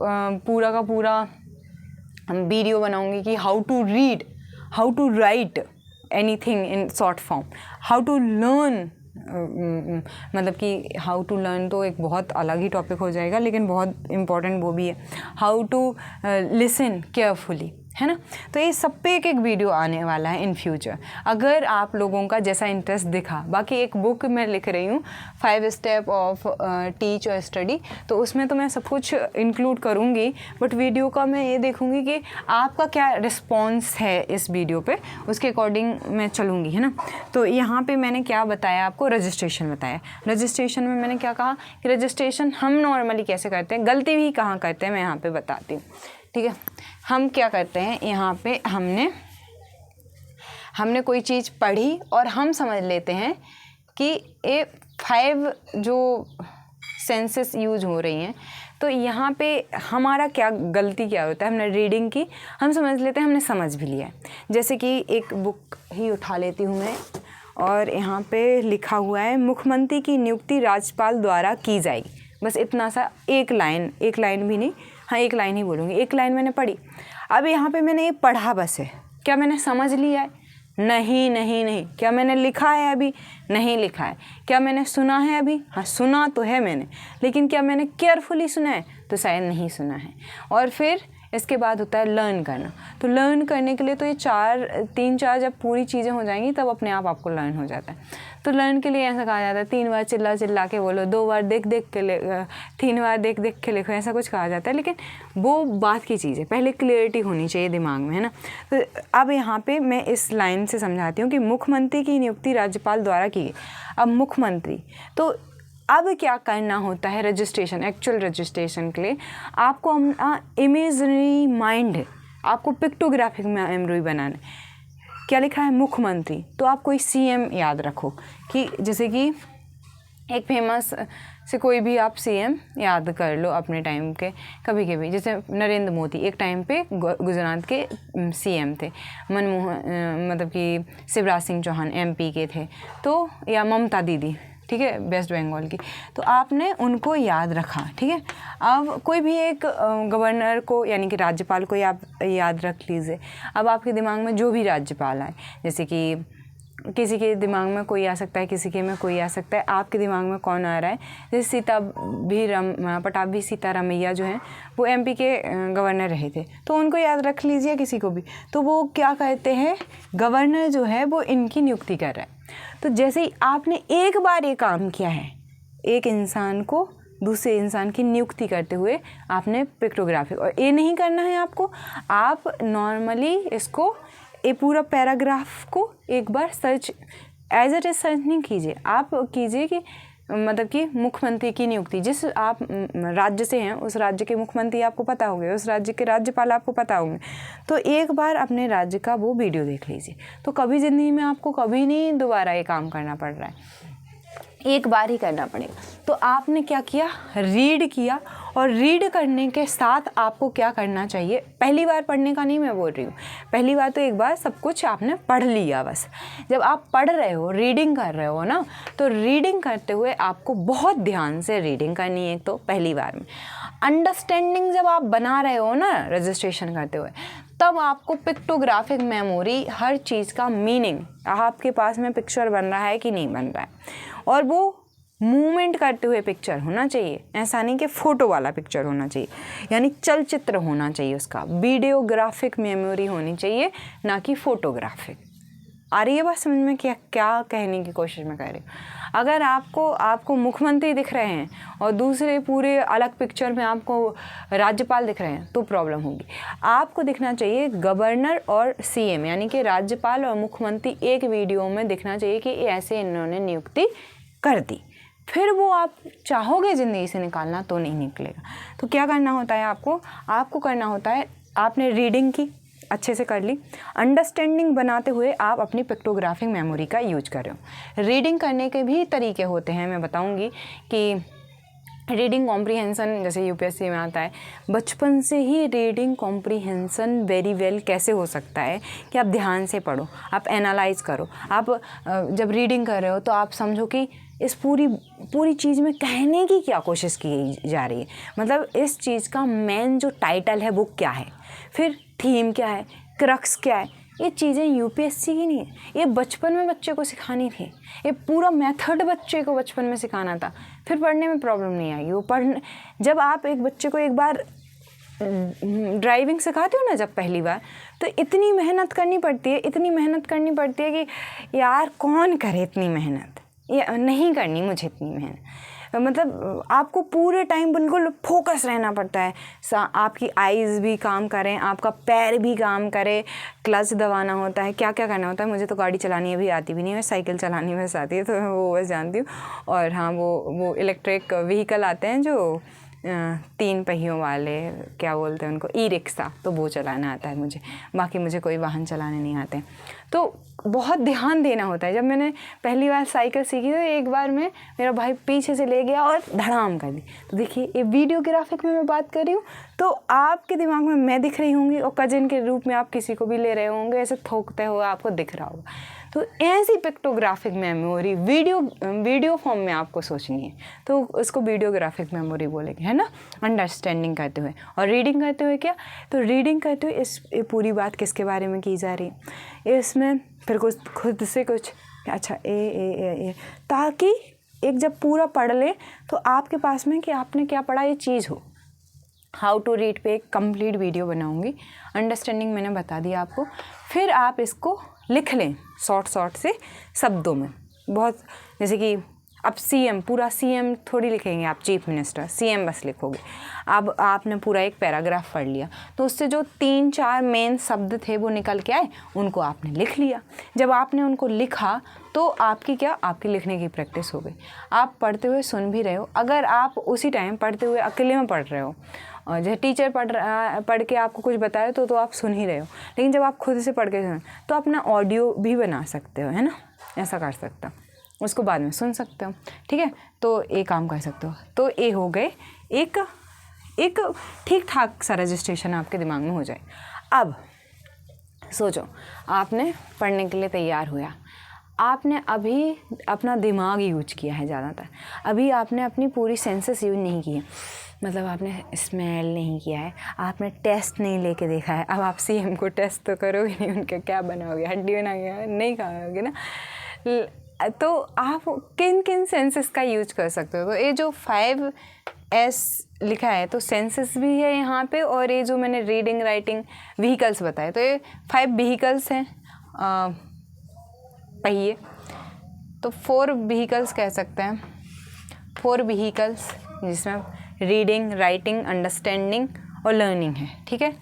Speaker 1: पूरा का पूरा वीडियो बनाऊँगी कि how to read, how to write anything in short form, how to learn, मतलब कि हाउ टू लर्न तो एक बहुत अलग ही टॉपिक हो जाएगा, लेकिन बहुत इम्पॉर्टेंट वो भी है। हाउ टू लिसन केयरफुली, है ना। तो ये सब पे एक वीडियो आने वाला है इन फ्यूचर, अगर आप लोगों का जैसा इंटरेस्ट दिखा। बाकी एक बुक मैं लिख रही हूँ 5 स्टेप ऑफ टीच और स्टडी, तो उसमें तो मैं सब कुछ इंक्लूड करूँगी, बट वीडियो का मैं ये देखूँगी कि आपका क्या रिस्पॉन्स है इस वीडियो पे, उसके अकॉर्डिंग मैं चलूँगी, है ना। तो यहाँ पे मैंने क्या बताया आपको, रजिस्ट्रेशन बताया। रजिस्ट्रेशन में मैंने क्या कहा कि रजिस्ट्रेशन हम नॉर्मली कैसे करते हैं, गलती भी कहाँ करते हैं मैं यहाँ पे बताती हूँ, ठीक है। हम क्या करते हैं, यहाँ पे हमने कोई चीज़ पढ़ी और हम समझ लेते हैं कि ये 5 जो सेंसेस यूज हो रही हैं, तो यहाँ पे हमारा क्या गलती क्या होता है, हमने रीडिंग की, हम समझ लेते हैं हमने समझ भी लिया है। जैसे कि एक बुक ही उठा लेती हूँ मैं, और यहाँ पे लिखा हुआ है मुख्यमंत्री की नियुक्ति राज्यपाल द्वारा की जाएगी। बस इतना सा, एक लाइन भी नहीं, हाँ एक लाइन ही बोलूँगी, एक लाइन मैंने पढ़ी। अब यहाँ पे मैंने ये पढ़ा बस है, क्या मैंने समझ लिया है? नहीं नहीं नहीं। क्या मैंने लिखा है? अभी नहीं लिखा है। क्या मैंने सुना है? अभी हाँ सुना तो है मैंने, लेकिन क्या मैंने केयरफुली सुना है? तो शायद नहीं सुना है। और फिर इसके बाद होता है लर्न करना। तो लर्न करने के लिए तो ये 3-4 जब पूरी चीज़ें हो जाएंगी तब अपने आप आपको लर्न हो जाता है। तो लर्न के लिए ऐसा कहा जाता है 3 बार चिल्ला चिल्ला के बोलो, 2 बार देख देख के 3 बार देख देख के लिखो, ऐसा कुछ कहा जाता है। लेकिन वो बात की चीज़ है, पहले क्लियरिटी होनी चाहिए दिमाग में, है ना। तो अब यहाँ पे मैं इस लाइन से समझाती हूँ कि मुख्यमंत्री की नियुक्ति राज्यपाल द्वारा की गई। अब मुख्यमंत्री, तो अब क्या करना होता है रजिस्ट्रेशन, एक्चुअल रजिस्ट्रेशन के लिए आपको इमेजरी माइंड, आपको पिक्टोग्राफिक मेमोरी बनाना है। क्या लिखा है? मुख्यमंत्री, तो आप कोई सीएम याद रखो, कि जैसे कि एक फेमस से कोई भी आप सीएम याद कर लो अपने टाइम के, कभी कभी जैसे नरेंद्र मोदी एक टाइम पे गुजरात के सीएम थे, मनमोहन मतलब कि शिवराज सिंह चौहान एमपी के थे, तो या ममता दीदी, ठीक है, वेस्ट बंगाल की, तो आपने उनको याद रखा, ठीक है। अब कोई भी एक गवर्नर को यानी कि राज्यपाल को आप याद रख लीजिए। अब आपके दिमाग में जो भी राज्यपाल आए, जैसे कि किसी के दिमाग में कोई आ सकता है, किसी के में कोई आ सकता है, आपके दिमाग में कौन आ रहा है? जैसे पटाभी सीतारामैया जो हैं वो एमपी के गवर्नर रहे थे, तो उनको याद रख लीजिए किसी को भी। तो वो क्या कहते हैं, गवर्नर जो है वो इनकी नियुक्ति कर रहा है। तो जैसे ही आपने एक बार ये काम किया है, एक इंसान को दूसरे इंसान की नियुक्ति करते हुए आपने पिक्टोग्राफिक, और ये नहीं करना है आपको, आप नॉर्मली इसको ये पूरा पैराग्राफ को एक बार search as it is search नहीं कीजिए, आप कीजिए कि मतलब कि मुख्यमंत्री की नियुक्ति, जिस आप राज्य से हैं उस राज्य के मुख्यमंत्री आपको पता होंगे, उस राज्य के राज्यपाल आपको पता होंगे, तो एक बार अपने राज्य का वो वीडियो देख लीजिए। तो कभी ज़िंदगी में आपको कभी नहीं दोबारा ये काम करना पड़ रहा है, एक बार ही करना पड़ेगा। तो आपने क्या किया, रीड किया, और रीड करने के साथ आपको क्या करना चाहिए, पहली बार पढ़ने का नहीं मैं बोल रही हूँ, पहली बार तो एक बार सब कुछ आपने पढ़ लिया बस। जब आप पढ़ रहे हो, रीडिंग कर रहे हो ना, तो रीडिंग करते हुए आपको बहुत ध्यान से रीडिंग करनी है। एक तो पहली बार में अंडरस्टैंडिंग जब आप बना रहे हो ना रजिस्ट्रेशन करते हुए, तब आपको पिक्टोग्राफिक मेमोरी, हर चीज़ का मीनिंग, आपके पास में पिक्चर बन रहा है कि नहीं बन रहा है, और वो मूवमेंट करते हुए पिक्चर होना चाहिए, ऐसा नहीं कि फ़ोटो वाला पिक्चर होना चाहिए, यानी चलचित्र होना चाहिए, उसका वीडियोग्राफिक मेमोरी होनी चाहिए, ना कि फ़ोटोग्राफिक। आ रही है बात समझ में क्या कहने की कोशिश मैं कर रही हूँ। अगर आपको मुख्यमंत्री दिख रहे हैं और दूसरे पूरे अलग पिक्चर में आपको राज्यपाल दिख रहे हैं तो प्रॉब्लम होगी। आपको दिखना चाहिए गवर्नर और सीएम, यानी कि राज्यपाल और मुख्यमंत्री एक वीडियो में दिखना चाहिए कि ऐसे इन्होंने नियुक्ति कर दी। फिर वो आप चाहोगे ज़िंदगी से निकालना तो नहीं निकलेगा। तो क्या करना होता है, आपको करना होता है, आपने रीडिंग की अच्छे से कर ली, अंडरस्टैंडिंग बनाते हुए आप अपनी पिक्टोग्राफिक मेमोरी का यूज कर रहे हो। रीडिंग करने के भी तरीके होते हैं, मैं बताऊंगी कि रीडिंग कॉम्प्रीहेंसन जैसे यूपीएससी में आता है, बचपन से ही रीडिंग कॉम्प्रीहेंसन वेरी वेल कैसे हो सकता है कि आप ध्यान से पढ़ो, आप एनालाइज करो। आप जब रीडिंग कर रहे हो तो आप समझो कि इस पूरी चीज़ में कहने की क्या कोशिश की जा रही है, मतलब इस चीज़ का मेन जो टाइटल है वो क्या है, फिर थीम क्या है, क्रक्स क्या है। ये चीज़ें यूपीएससी की नहीं है, ये बचपन में बच्चे को सिखानी थी, ये पूरा मेथड बच्चे को बचपन में सिखाना था, फिर पढ़ने में प्रॉब्लम नहीं आएगी। वो जब आप एक बच्चे को एक बार ड्राइविंग सिखाते हो ना जब पहली बार, तो इतनी मेहनत करनी पड़ती है, इतनी मेहनत करनी पड़ती है कि यार कौन करे इतनी मेहनत, ये नहीं करनी मुझे इतनी मेहनत। मतलब आपको पूरे टाइम बिल्कुल फोकस रहना पड़ता है, आपकी आइज़ भी काम करें, आपका पैर भी काम करे, क्लच दबाना होता है, क्या क्या करना होता है। मुझे तो गाड़ी चलानी अभी आती भी नहीं है, साइकिल चलानी बस आती है, तो वो बस जानती हूँ। और हाँ, वो इलेक्ट्रिक व्हीकल आते हैं जो 3 पहियों वाले, क्या बोलते हैं उनको, ई रिक्शा, तो वो चलाना आता है मुझे, बाकी मुझे कोई वाहन चलाने नहीं आते। तो बहुत ध्यान देना होता है। जब मैंने पहली बार साइकिल सीखी तो एक बार में मेरा भाई पीछे से ले गया और धड़ाम कर दी। तो देखिए, ये वीडियोग्राफिक में मैं बात कर रही हूँ, तो आपके दिमाग में मैं दिख रही होंगी और कजिन के रूप में आप किसी को भी ले रहे होंगे, ऐसे थोकते हुए आपको दिख रहा होगा। तो ऐसी पिक्टोग्राफिक मेमोरी वीडियो फॉर्म में आपको सोचनी है, तो उसको वीडियोग्राफिक मेमोरी बोलेंगे, है ना। अंडरस्टैंडिंग करते हुए और रीडिंग करते हुए क्या, तो रीडिंग करते हुए ये पूरी बात किसके बारे में की जा रही है, इसमें फिर कुछ खुद से कुछ, अच्छा ए, ताकि एक जब पूरा पढ़ ले तो आपके पास में कि आपने क्या पढ़ा ये चीज़ हो। हाउ टू रीड पे एक कंप्लीट वीडियो बनाऊंगी। अंडरस्टैंडिंग मैंने बता दिया आपको। फिर आप इसको लिख लें शॉर्ट से शब्दों में, बहुत, जैसे कि अब सीएम, पूरा सीएम थोड़ी लिखेंगे आप, चीफ मिनिस्टर, सीएम बस लिखोगे। अब आपने पूरा एक पैराग्राफ पढ़ लिया, तो उससे जो 3-4 मेन शब्द थे वो निकल के आए, उनको आपने लिख लिया। जब आपने उनको लिखा तो आपकी लिखने की प्रैक्टिस हो गई। आप पढ़ते हुए सुन भी रहे हो। अगर आप उसी टाइम पढ़ते हुए अकेले में पढ़ रहे हो और जैसे टीचर पढ़ के आपको कुछ बताए तो आप सुन ही रहे हो, लेकिन जब आप खुद से पढ़ के सुन तो अपना ऑडियो भी बना सकते हो, है ना, ऐसा कर सकते हो, उसको बाद में सुन सकते हो, ठीक है। तो एक काम कर सकते हो। तो ये हो गए एक ठीक ठाक सा रजिस्ट्रेशन आपके दिमाग में हो जाए। अब सोचो, आपने पढ़ने के लिए तैयार हुआ, आपने अभी अपना दिमाग यूज किया है ज़्यादातर, अभी आपने अपनी पूरी सेंसेस यूज नहीं की है, मतलब आपने स्मेल नहीं किया है, आपने टेस्ट नहीं लेके देखा है। अब आप सीएम को टेस्ट तो करोगे नहीं, उनका क्या बनाओगे, हड्डी बनाओगे, नहीं खाओगे ना। तो आप किन किन सेंसेस का यूज कर सकते हो। तो ये जो 5S लिखा है तो सेंसेस भी है यहाँ पे, और ये जो मैंने रीडिंग, राइटिंग, व्हीकल्स बताए, तो ये 5 व्हीकल्स हैं, पहिए। तो 4 व्हीकल्स कह सकते हैं, 4 व्हीकल्स जिसमें रीडिंग, राइटिंग, अंडरस्टैंडिंग और लर्निंग है, ठीक है।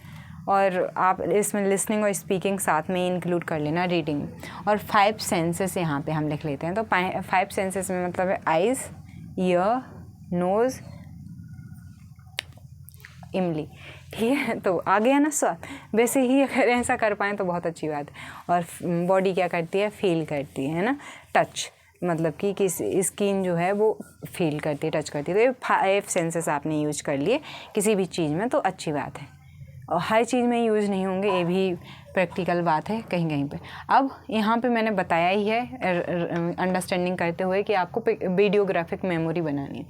Speaker 1: और आप इसमें लिसनिंग और स्पीकिंग साथ में इंक्लूड कर लेना, रीडिंग। और 5 सेंसेस यहाँ पे हम लिख लेते हैं। तो 5 सेंसेस में मतलब है आइज़, ईयर, नोज़, इमली, ठीक है। तो आ गया ना स्वाद। वैसे ही अगर ऐसा कर पाएँ तो बहुत अच्छी बात है। और बॉडी क्या करती है, फील करती है ना, टच, मतलब कि किस स्किन जो है वो फील करती है, टच करती है। तो ये 5 सेंसेस आपने यूज कर लिए किसी भी चीज़ में, तो अच्छी बात है। और हर चीज़ में यूज़ नहीं होंगे, ये भी प्रैक्टिकल बात है कहीं कहीं पे। अब यहाँ पे मैंने बताया ही है अंडरस्टैंडिंग करते हुए कि आपको वीडियोग्राफिक मेमोरी बनानी है।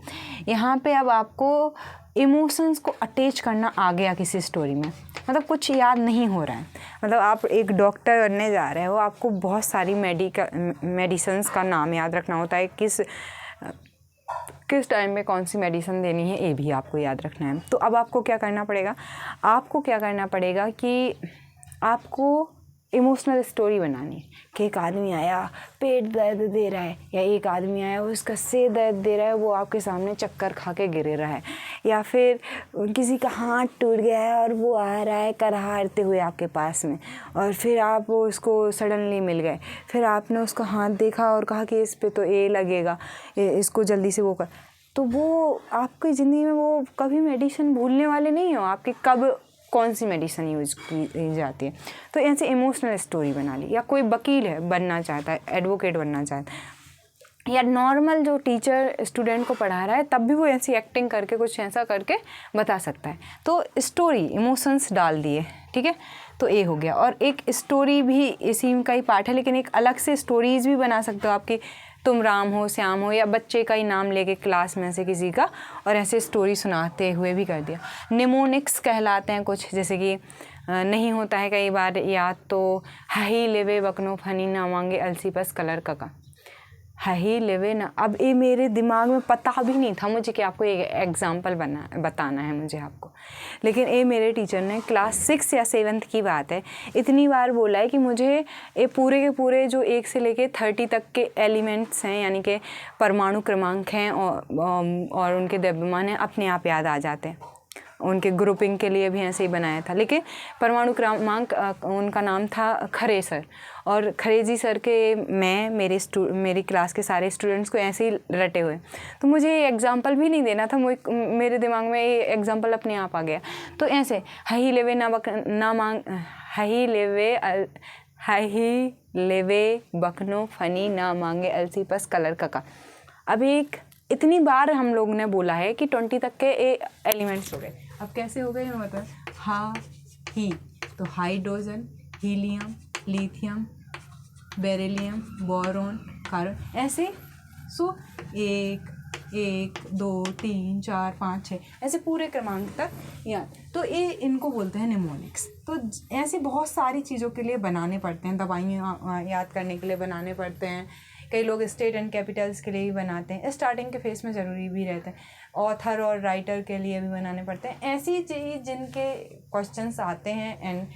Speaker 1: यहाँ पे अब आपको इमोशंस को अटैच करना आ गया किसी स्टोरी में, मतलब कुछ याद नहीं हो रहा है, मतलब आप एक डॉक्टर बनने जा रहे हो, आपको बहुत सारी मेडिसिन्स का नाम याद रखना होता है, किस टाइम में कौन सी मेडिसिन देनी है, ये भी आपको याद रखना है। तो अब आपको क्या करना पड़ेगा कि आपको इमोशनल स्टोरी बनानी है कि एक आदमी आया पेट दर्द दे रहा है, या एक आदमी आया उसका सिर दर्द दे रहा है, वो आपके सामने चक्कर खा के गिर रहा है, या फिर किसी का हाथ टूट गया है और वो आ रहा है करहारते हुए आपके पास में, और फिर आप उसको सडनली मिल गए, फिर आपने उसका हाथ देखा और कहा कि इस पे तो ये लगेगा, इसको जल्दी से वो कर। तो वो आपकी ज़िंदगी में वो कभी मेडिसिन भूलने वाले नहीं हो आपकी, कब कौन सी मेडिसिन यूज़ की जाती है। तो ऐसे इमोशनल स्टोरी बना ली। या कोई वकील है, बनना चाहता है, एडवोकेट बनना चाहता है, या नॉर्मल जो टीचर स्टूडेंट को पढ़ा रहा है तब भी वो ऐसी एक्टिंग करके कुछ ऐसा करके बता सकता है। तो स्टोरी, इमोशंस डाल दिए, ठीक है। तो ये हो गया। और एक स्टोरी भी इसी का ही पार्ट है, लेकिन एक अलग से स्टोरीज़ भी बना सकते हो आपकी, तुम राम हो, श्याम हो, या बच्चे का ही नाम लेके क्लास में से किसी का, और ऐसे स्टोरी सुनाते हुए भी कर दिया। निमोनिक्स कहलाते हैं कुछ, जैसे कि नहीं होता है कई बार याद, तो हाही लेवे बकनो फनी ना मांगे अलसी पस कलर का। ही लिव इन, अब ये मेरे दिमाग में पता भी नहीं था मुझे कि आपको एक एग्जाम्पल बताना है मुझे आपको, लेकिन ये मेरे टीचर ने क्लास 6 या 7th की बात है इतनी बार बोला है कि मुझे ये पूरे के पूरे जो 1 से लेके 30 तक के एलिमेंट्स हैं यानी कि परमाणु क्रमांक हैं और उनके द्रव्यमान हैं अपने आप याद आ जाते हैं। उनके ग्रुपिंग के लिए भी ऐसे ही बनाया था, लेकिन परमाणु क्रमांक उनका नाम था खरे सर, और खरे जी सर के मैं मेरी क्लास के सारे स्टूडेंट्स को ऐसे ही रटे हुए, तो मुझे ये एग्जाम्पल भी नहीं देना था, मेरे दिमाग में ये एग्जाम्पल अपने आप आ गया। तो ऐसे हही लेवे ना मांग हही लेवे बकनो फनी ना मांगे अलसी पस कलर का। अब एक इतनी बार हम लोग ने बोला है कि 20 तक के एलिमेंट्स हो गए। अब कैसे हो गए मतलब ही, तो hydrogen, helium, lithium, beryllium, boron, carbon, ऐसे 1 1 2 3 4 5 6 ऐसे पूरे क्रमांक तक याद। तो ये इनको बोलते हैं निमोनिक्स। तो ऐसे बहुत सारी चीज़ों के लिए बनाने पड़ते हैं, दवाइयाँ याद करने के लिए बनाने पड़ते हैं, कई लोग स्टेट एंड कैपिटल्स के लिए भी बनाते हैं, स्टार्टिंग के फेस में ज़रूरी भी रहते हैं, ऑथर और राइटर के लिए भी बनाने पड़ते हैं। ऐसी चीज़ जिनके क्वेश्चंस आते हैं, एंड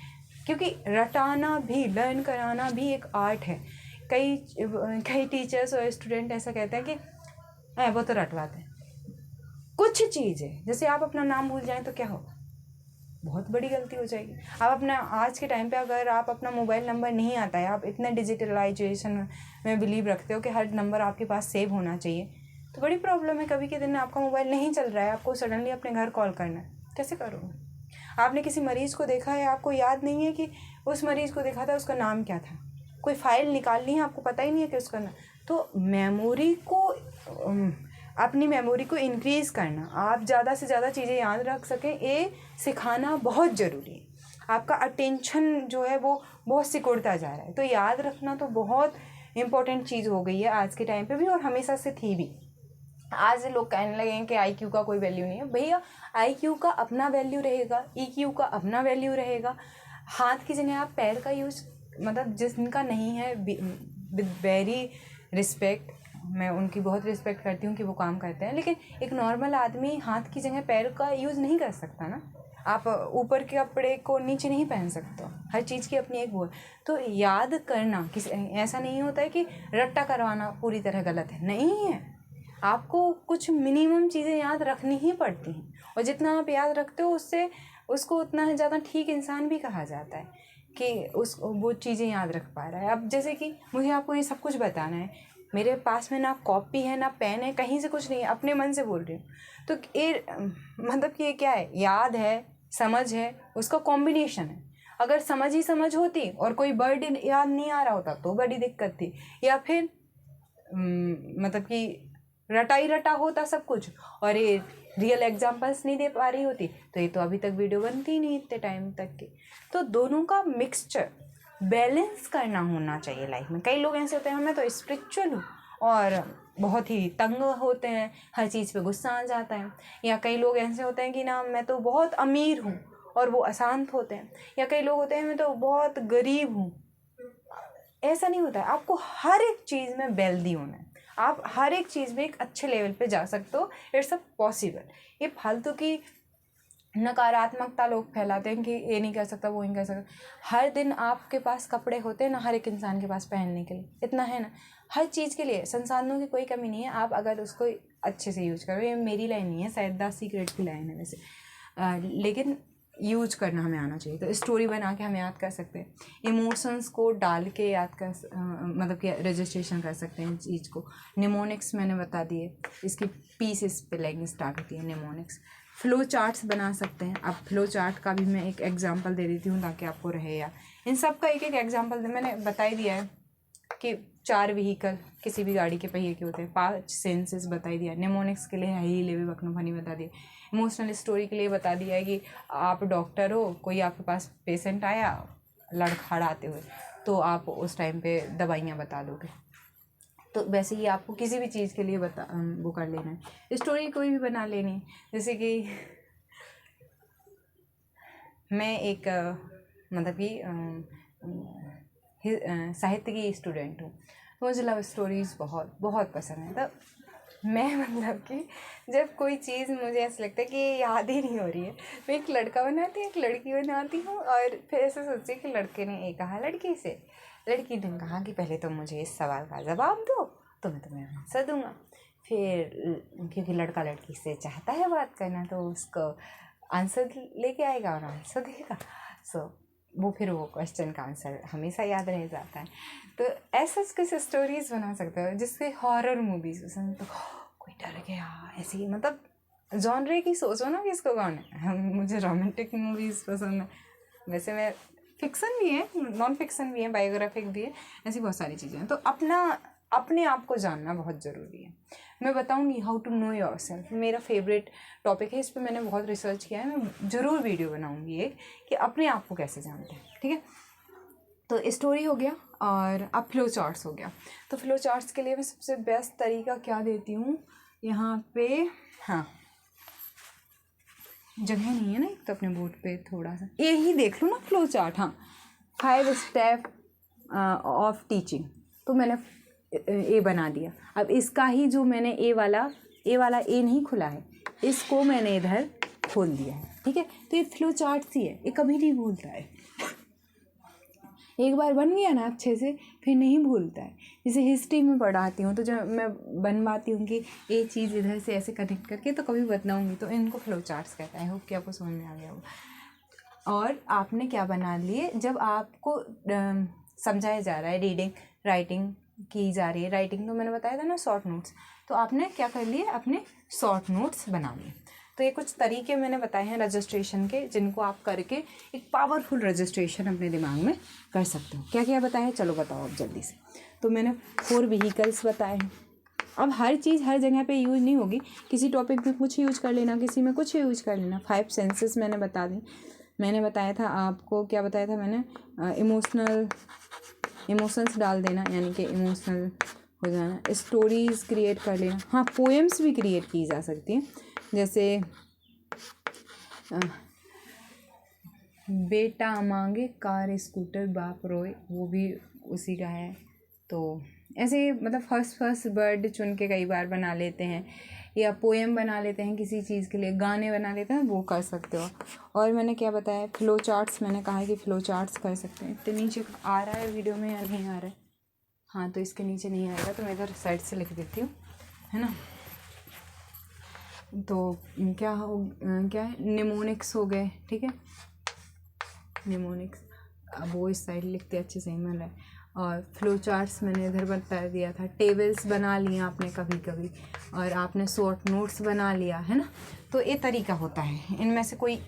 Speaker 1: क्योंकि रटाना भी, लर्न कराना भी एक आर्ट है। कई टीचर्स और स्टूडेंट ऐसा कहते हैं कि वो तो रटवाते हैं। कुछ चीज़ें जैसे आप अपना नाम भूल जाएं तो क्या होगा, बहुत बड़ी गलती हो जाएगी। आप अपना आज के टाइम पे अगर आप अपना मोबाइल नंबर नहीं आता है, आप इतने डिजिटलाइजेशन में बिलीव रखते हो कि हर नंबर आपके पास सेव होना चाहिए, तो बड़ी प्रॉब्लम है। कभी के दिन आपका मोबाइल नहीं चल रहा है, आपको सडनली अपने घर कॉल करना है, कैसे करोगे? आपने किसी मरीज़ को देखा है, आपको याद नहीं है कि उस मरीज़ को देखा था, उसका नाम क्या था, कोई फाइल निकालनी है, आपको पता ही नहीं है कि उसका नाम। तो मेमोरी को अपनी मेमोरी को इंक्रीज़ करना, आप ज़्यादा से ज़्यादा चीज़ें याद रख सकें, ये सिखाना बहुत ज़रूरी है। आपका अटेंशन जो है वो बहुत सिकुड़ता जा रहा है, तो याद रखना तो बहुत इम्पोर्टेंट चीज़ हो गई है आज के टाइम पे भी, और हमेशा से थी भी। आज लोग कहने लगे हैं कि IQ का कोई वैल्यू नहीं है। भैया IQ का अपना वैल्यू रहेगा, EQ का अपना वैल्यू रहेगा। हाथ की जगह आप पैर का यूज़, मतलब जिनका नहीं है, विद वेरी रिस्पेक्ट, मैं उनकी बहुत रिस्पेक्ट करती हूँ कि वो काम करते हैं, लेकिन एक नॉर्मल आदमी हाथ की जगह पैर का यूज़ नहीं कर सकता ना। आप ऊपर के कपड़े को नीचे नहीं पहन सकते हो, हर चीज़ की अपनी एक वो है। तो याद करना ऐसा नहीं होता है कि रट्टा करवाना पूरी तरह गलत है, नहीं है। आपको कुछ मिनिमम चीज़ें याद रखनी ही पड़ती हैं, और जितना आप याद रखते हो उसको उतना ज़्यादा ठीक इंसान भी कहा जाता है कि वो चीज़ें याद रख पा रहा है। अब जैसे कि मुझे आपको ये सब कुछ बताना है, मेरे पास में ना कॉपी है ना पेन है, कहीं से कुछ नहीं है, अपने मन से बोल रही हूँ, तो ये मतलब कि ये क्या है, याद है, समझ है, उसका कॉम्बिनेशन है। अगर समझ ही समझ होती और कोई वर्ड याद नहीं आ रहा होता तो बड़ी दिक्कत थी, या फिर मतलब कि रटा ही रटा होता सब कुछ, और ये रियल एग्जांपल्स नहीं दे पा रही होती, तो ये तो अभी तक वीडियो बनती ही नहीं इतने टाइम तक की। तो दोनों का मिक्सचर बैलेंस करना होना चाहिए लाइफ में। कई लोग ऐसे होते हैं, मैं तो स्पिरिचुअल हूँ, और बहुत ही तंग होते हैं, हर चीज़ पे गुस्सा आ जाता है। या कई लोग ऐसे होते हैं कि ना मैं तो बहुत अमीर हूँ, और वो अशांत होते हैं। या कई लोग होते हैं मैं तो बहुत गरीब हूँ। ऐसा नहीं होता है, आपको हर एक चीज़ में वेल्दी होना है, आप हर एक चीज़ में एक अच्छे लेवल पे जा सकते हो, इट्स अ पॉसिबल। ये फालतू की नकारात्मकता लोग फैलाते हैं कि ये नहीं कर सकता, वो नहीं कर सकता। हर दिन आपके पास कपड़े होते हैं ना, हर एक इंसान के पास पहनने के लिए, इतना है ना। हर चीज़ के लिए संसाधनों की कोई कमी नहीं है, आप अगर उसको अच्छे से यूज करो। ये मेरी लाइन नहीं है, शायद द सीक्रेट की लाइन है वैसे, लेकिन यूज करना हमें आना चाहिए। तो स्टोरी बना के हम याद कर सकते हैं, इमोशंस को डाल के याद कर मतलब कि रजिस्ट्रेशन कर सकते हैं चीज़ को। निमोनिक्स मैंने बता दिए, इसकी पीसेस पे लाइन स्टार्ट होती है निमोनिक्स। फ्लो चार्ट्स बना सकते हैं। अब फ्लो चार्ट का भी मैं एक एग्जांपल दे देती हूँ ताकि आपको रहे याद। इन सब का एक एक एग्जांपल मैंने बता ही दिया है कि 4 व्हीकल किसी भी गाड़ी के पहिए के होते हैं, 5 सेंसेस बता ही दिया। निमोनिक्स के लिए ही लेवे बकनो फनी बता दिया। इमोशनल स्टोरी के लिए बता दिया है कि आप डॉक्टर हो, कोई आपके पास पेशेंट आया लड़खड़ाते हुए, तो आप उस टाइम पे दवाइयाँ बता दोगे। तो वैसे ही आपको किसी भी चीज़ के लिए वो कर लेना है, स्टोरी कोई भी बना लेनी है। जैसे कि मैं एक मतलब कि साहित्य की स्टूडेंट हूँ, मुझे लव स्टोरीज़ बहुत बहुत पसंद है। तो मैं मतलब कि जब कोई चीज़ मुझे ऐसा लगता है कि ये याद ही नहीं हो रही है, मैं एक लड़का बनाती हूँ, एक लड़की बनाती हूँ, और फिर ऐसे सोचती हूँ कि लड़के ने ये कहा लड़की से, लड़की ने कहा कि पहले तो मुझे इस सवाल का जवाब दो तो मैं तुम्हें आंसर दूंगा। फिर क्योंकि लड़का लड़की से चाहता है बात करना तो उसको आंसर लेके आएगा और आंसर देगा, सो वो क्वेश्चन का आंसर हमेशा याद रह जाता है। तो ऐसा कुछ स्टोरीज़ बना सकते हो जिससे हॉरर मूवीज़ पसंद, तो कोई डर गया ऐसे ही, मतलब जॉनरे की सोचो ना कि इसको कौन है। मुझे रोमांटिक मूवीज़ पसंद है, वैसे मैं फिक्सन भी है, नॉन फिक्सन भी है, बायोग्राफिक भी है, ऐसी बहुत सारी चीज़ें हैं। तो अपने आप को जानना बहुत ज़रूरी है। मैं बताऊंगी how to know your self, मेरा फेवरेट टॉपिक है, इस पर मैंने बहुत रिसर्च किया है, मैं ज़रूर वीडियो बनाऊंगी एक कि अपने आप को कैसे जानते हैं, ठीक है। तो स्टोरी हो गया और अब फ्लो चार्ट्स हो गया। तो फ्लो चार्ट्स के लिए मैं सबसे बेस्ट तरीका क्या देती हूँ यहाँ पे, हाँ जगह नहीं है ना एक तो अपने बोर्ड पे, थोड़ा सा ये ही देख लो ना फ्लो चार्ट। हाँ, 5 स्टेप ऑफ टीचिंग, तो मैंने ए बना दिया। अब इसका ही जो मैंने ए वाला ए नहीं खुला है, इसको मैंने इधर खोल दिया है, ठीक है। तो ये फ्लो चार्ट सी है, ये कभी नहीं भूलता है, एक बार बन गया ना अच्छे से फिर नहीं भूलता है। जैसे हिस्ट्री में पढ़ाती हूँ तो जब मैं बनवाती हूँ कि ये चीज़ इधर से ऐसे कनेक्ट करके तो कभी बताऊँगी, तो इनको फ्लो चार्ट्स कहता है। होप कि आपको समझ में आ गया होगा। और आपने क्या बना लिए, जब आपको समझाया जा रहा है, रीडिंग राइटिंग की जा रही है, राइटिंग तो मैंने बताया था ना शॉर्ट नोट्स, तो आपने क्या कर लिए, अपने शॉर्ट नोट्स बना लिए। तो ये कुछ तरीके मैंने बताए हैं रजिस्ट्रेशन के, जिनको आप करके एक पावरफुल रजिस्ट्रेशन अपने दिमाग में कर सकते हो। क्या क्या बताया है, चलो बताओ अब जल्दी से। तो मैंने 4 व्हीकल्स बताए हैं। अब हर चीज़ हर जगह पे यूज नहीं होगी, किसी टॉपिक में कुछ यूज कर लेना, किसी में कुछ यूज कर लेना। 5 सेंसेस मैंने बता दी। मैंने बताया था आपको, क्या बताया था मैंने, इमोशंस डाल देना, यानी कि इमोशनल हो जाना। स्टोरीज़ क्रिएट कर लेना, हाँ पोएम्स भी क्रिएट की जा सकती हैं, जैसे बेटा मांगे कार स्कूटर बाप रोए, वो भी उसी का है। तो ऐसे मतलब फर्स्ट वर्ड चुन के कई बार बना लेते हैं, या पोएम बना लेते हैं किसी चीज़ के लिए, गाने बना लेते हैं, वो कर सकते हो। और मैंने क्या बताया, फ्लो चार्ट्स, मैंने कहा है कि फ्लो चार्ट्स कर सकते हैं। तो नीचे आ रहा है वीडियो में या नहीं आ रहा है, हाँ तो इसके नीचे नहीं आएगा तो मैं इधर साइड से लिख देती हूँ, है ना। तो क्या है, निमोनिक्स हो गए, ठीक है, निमोनिक्स, अब वो इस साइड लिखते अच्छे से ही मिल रहा है। और फ्लो चार्ट्स मैंने इधर बता दिया था, टेबल्स बना लिया आपने कभी कभी, और आपने शॉर्ट नोट्स बना लिया, है ना। तो ये तरीका होता है, इनमें से कोई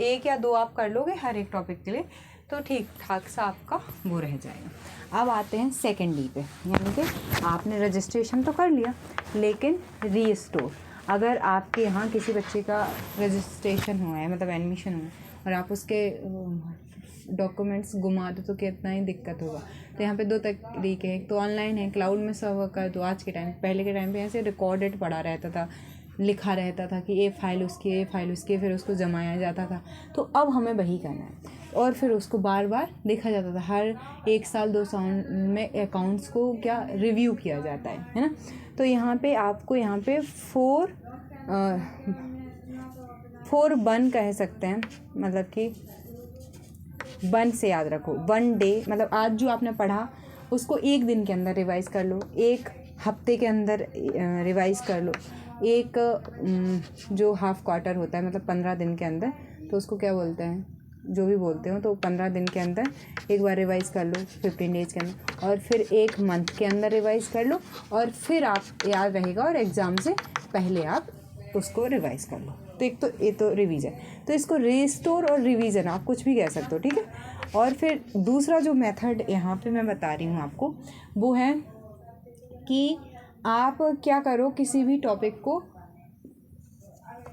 Speaker 1: 1 या 2 आप कर लोगे हर एक टॉपिक के लिए, तो ठीक ठाक सा आपका वो रह जाएगा। अब आते हैं सेकेंड डी पे, यानी कि आपने रजिस्ट्रेशन तो कर लिया, लेकिन रीस्टोर। अगर आपके यहाँ किसी बच्चे का रजिस्ट्रेशन हुआ है, मतलब एडमिशन हुआ है, और आप उसके डॉक्यूमेंट्स घुमा दो तो कितना ही दिक्कत होगा। तो यहाँ पे 2 तरीके हैं, एक तो ऑनलाइन है, क्लाउड में सर्व कर दो। आज के टाइम, पहले के टाइम पे ऐसे रिकॉर्डेड पड़ा रहता था, लिखा रहता था कि ये फाइल उसकी, फिर उसको जमाया जाता था। तो अब हमें वही करना है, और फिर उसको बार बार देखा जाता था, हर 1 साल 2 साल में अकाउंट्स को क्या रिव्यू किया जाता है ना। तो यहाँ पे आपको यहाँ पे 4 1 कह सकते हैं, मतलब कि 1 से याद रखो, 1 डे, मतलब आज जो आपने पढ़ा उसको 1 दिन के अंदर रिवाइज़ कर लो, 1 हफ्ते के अंदर रिवाइज़ कर लो, एक जो हाफ क्वार्टर होता है, मतलब 15 दिन के अंदर, तो उसको क्या बोलते हैं, जो भी बोलते हो, तो 15 दिन के अंदर एक बार रिवाइज़ कर लो, 15 डेज़ के अंदर, और फिर 1 मंथ के अंदर रिवाइज़ कर लो, और फिर आप याद रहेगा, और एग्ज़ाम से पहले आप उसको रिवाइज़ कर लो। तो एक तो ये तो रिवीजन, तो इसको रिस्टोर और रिवीजन आप कुछ भी कह सकते हो, ठीक है। और फिर दूसरा जो मेथड यहाँ पे मैं बता रही हूँ आपको, वो है कि आप क्या करो, किसी भी टॉपिक को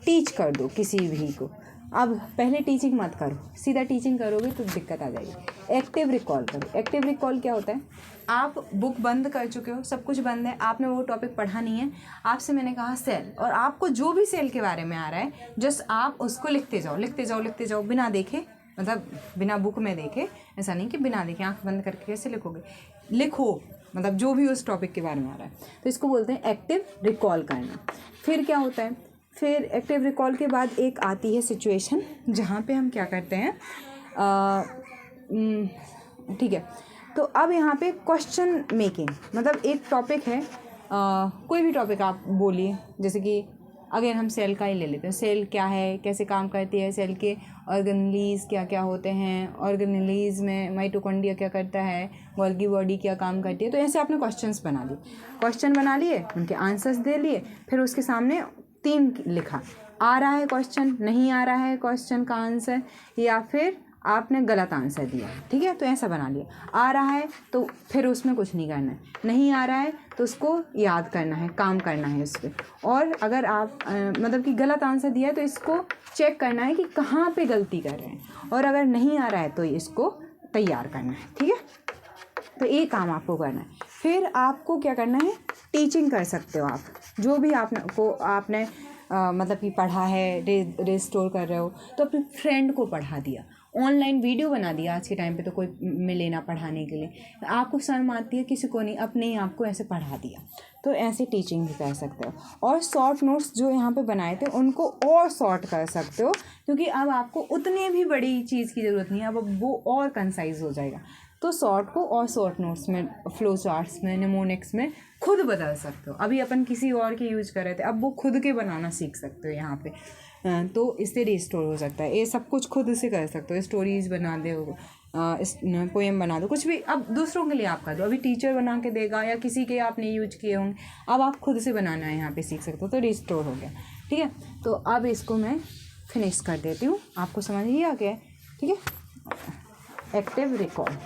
Speaker 1: टीच कर दो, किसी भी को। अब पहले टीचिंग मत करो, सीधा टीचिंग करोगे तो दिक्कत आ जाएगी। एक्टिव रिकॉल करो। एक्टिव रिकॉल क्या होता है, आप बुक बंद कर चुके हो, सब कुछ बंद है, आपने वो टॉपिक पढ़ा नहीं है, आपसे मैंने कहा सेल, और आपको जो भी सेल के बारे में आ रहा है जस्ट आप उसको लिखते जाओ बिना देखे, मतलब बिना बुक में देखे, ऐसा नहीं कि बिना देखे आंख बंद करके कैसे लिखोगे, लिखो, मतलब जो भी उस टॉपिक के बारे में आ रहा है, तो इसको बोलते हैं एक्टिव रिकॉल करना। फिर क्या होता है, फिर एक्टिव रिकॉल के बाद एक आती है सिचुएशन जहाँ पे हम क्या करते हैं, ठीक है। तो अब यहाँ पे क्वेश्चन मेकिंग, मतलब एक टॉपिक है, कोई भी टॉपिक आप बोलिए, जैसे कि अगर हम सेल का ही ले लेते हैं, सेल क्या है, कैसे काम करती है, सेल के ऑर्गेनेलीज क्या क्या होते हैं, ऑर्गेनेलीज में माइटोकॉन्ड्रिया क्या करता है, गोल्गी बॉडी क्या काम करती है। तो ऐसे आपने क्वेश्चंस बना लिए, क्वेश्चन बना लिए, उनके आंसर्स दे लिए, फिर उसके सामने 3 लिखा, आ रहा है क्वेश्चन, नहीं आ रहा है क्वेश्चन का आंसर, या फिर आपने गलत आंसर दिया, ठीक है। तो ऐसा बना लिया, आ रहा है तो फिर उसमें कुछ नहीं करना है, नहीं आ रहा है तो उसको याद करना है, काम करना है इस पर। और अगर आप मतलब कि गलत आंसर दिया है तो इसको चेक करना है कि कहाँ पे गलती कर रहे हैं, और अगर नहीं आ रहा है तो इसको तैयार करना है, ठीक है। तो ये काम आपको करना है। फिर आपको क्या करना है, टीचिंग कर सकते हो आप, जो भी आपने मतलब कि पढ़ा है, रिस्टोर कर रहे हो, तो अपने फ्रेंड को पढ़ा दिया, ऑनलाइन वीडियो बना दिया। आज के टाइम पे तो कोई मिले ना पढ़ाने के लिए, आपको शर्म आती है, किसी को नहीं, अपने ही आपको ऐसे पढ़ा दिया, तो ऐसे टीचिंग भी कर सकते हो। और शॉर्ट नोट्स जो यहाँ पे बनाए थे उनको और शॉर्ट कर सकते हो, क्योंकि अब आपको उतनी भी बड़ी चीज़ की ज़रूरत नहीं है, अब वो और कंसाइज हो जाएगा। तो शॉर्ट को और शॉर्ट नोट्स में, फ्लो चार्ट्स में, निमोनिक्स में खुद बदल सकते हो। अभी अपन किसी और के यूज कर रहे थे, अब वो खुद के बनाना सीख सकते हो यहाँ पे, तो इससे रिस्टोर हो सकता है। ये सब कुछ खुद से कर सकते हो, स्टोरीज बना दो, पोएम बना दो, कुछ भी अब दूसरों के लिए आप कर दो। अभी टीचर बना के देगा या किसी के आपने यूज किए होंगे, अब आप खुद से बनाना है यहाँ पे सीख सकते हो, तो रिस्टोर हो गया, ठीक है। तो अब इसको मैं फिनिश कर देती हूँ, आपको समझ ही आ गया, ठीक है। एक्टिव रिकॉल,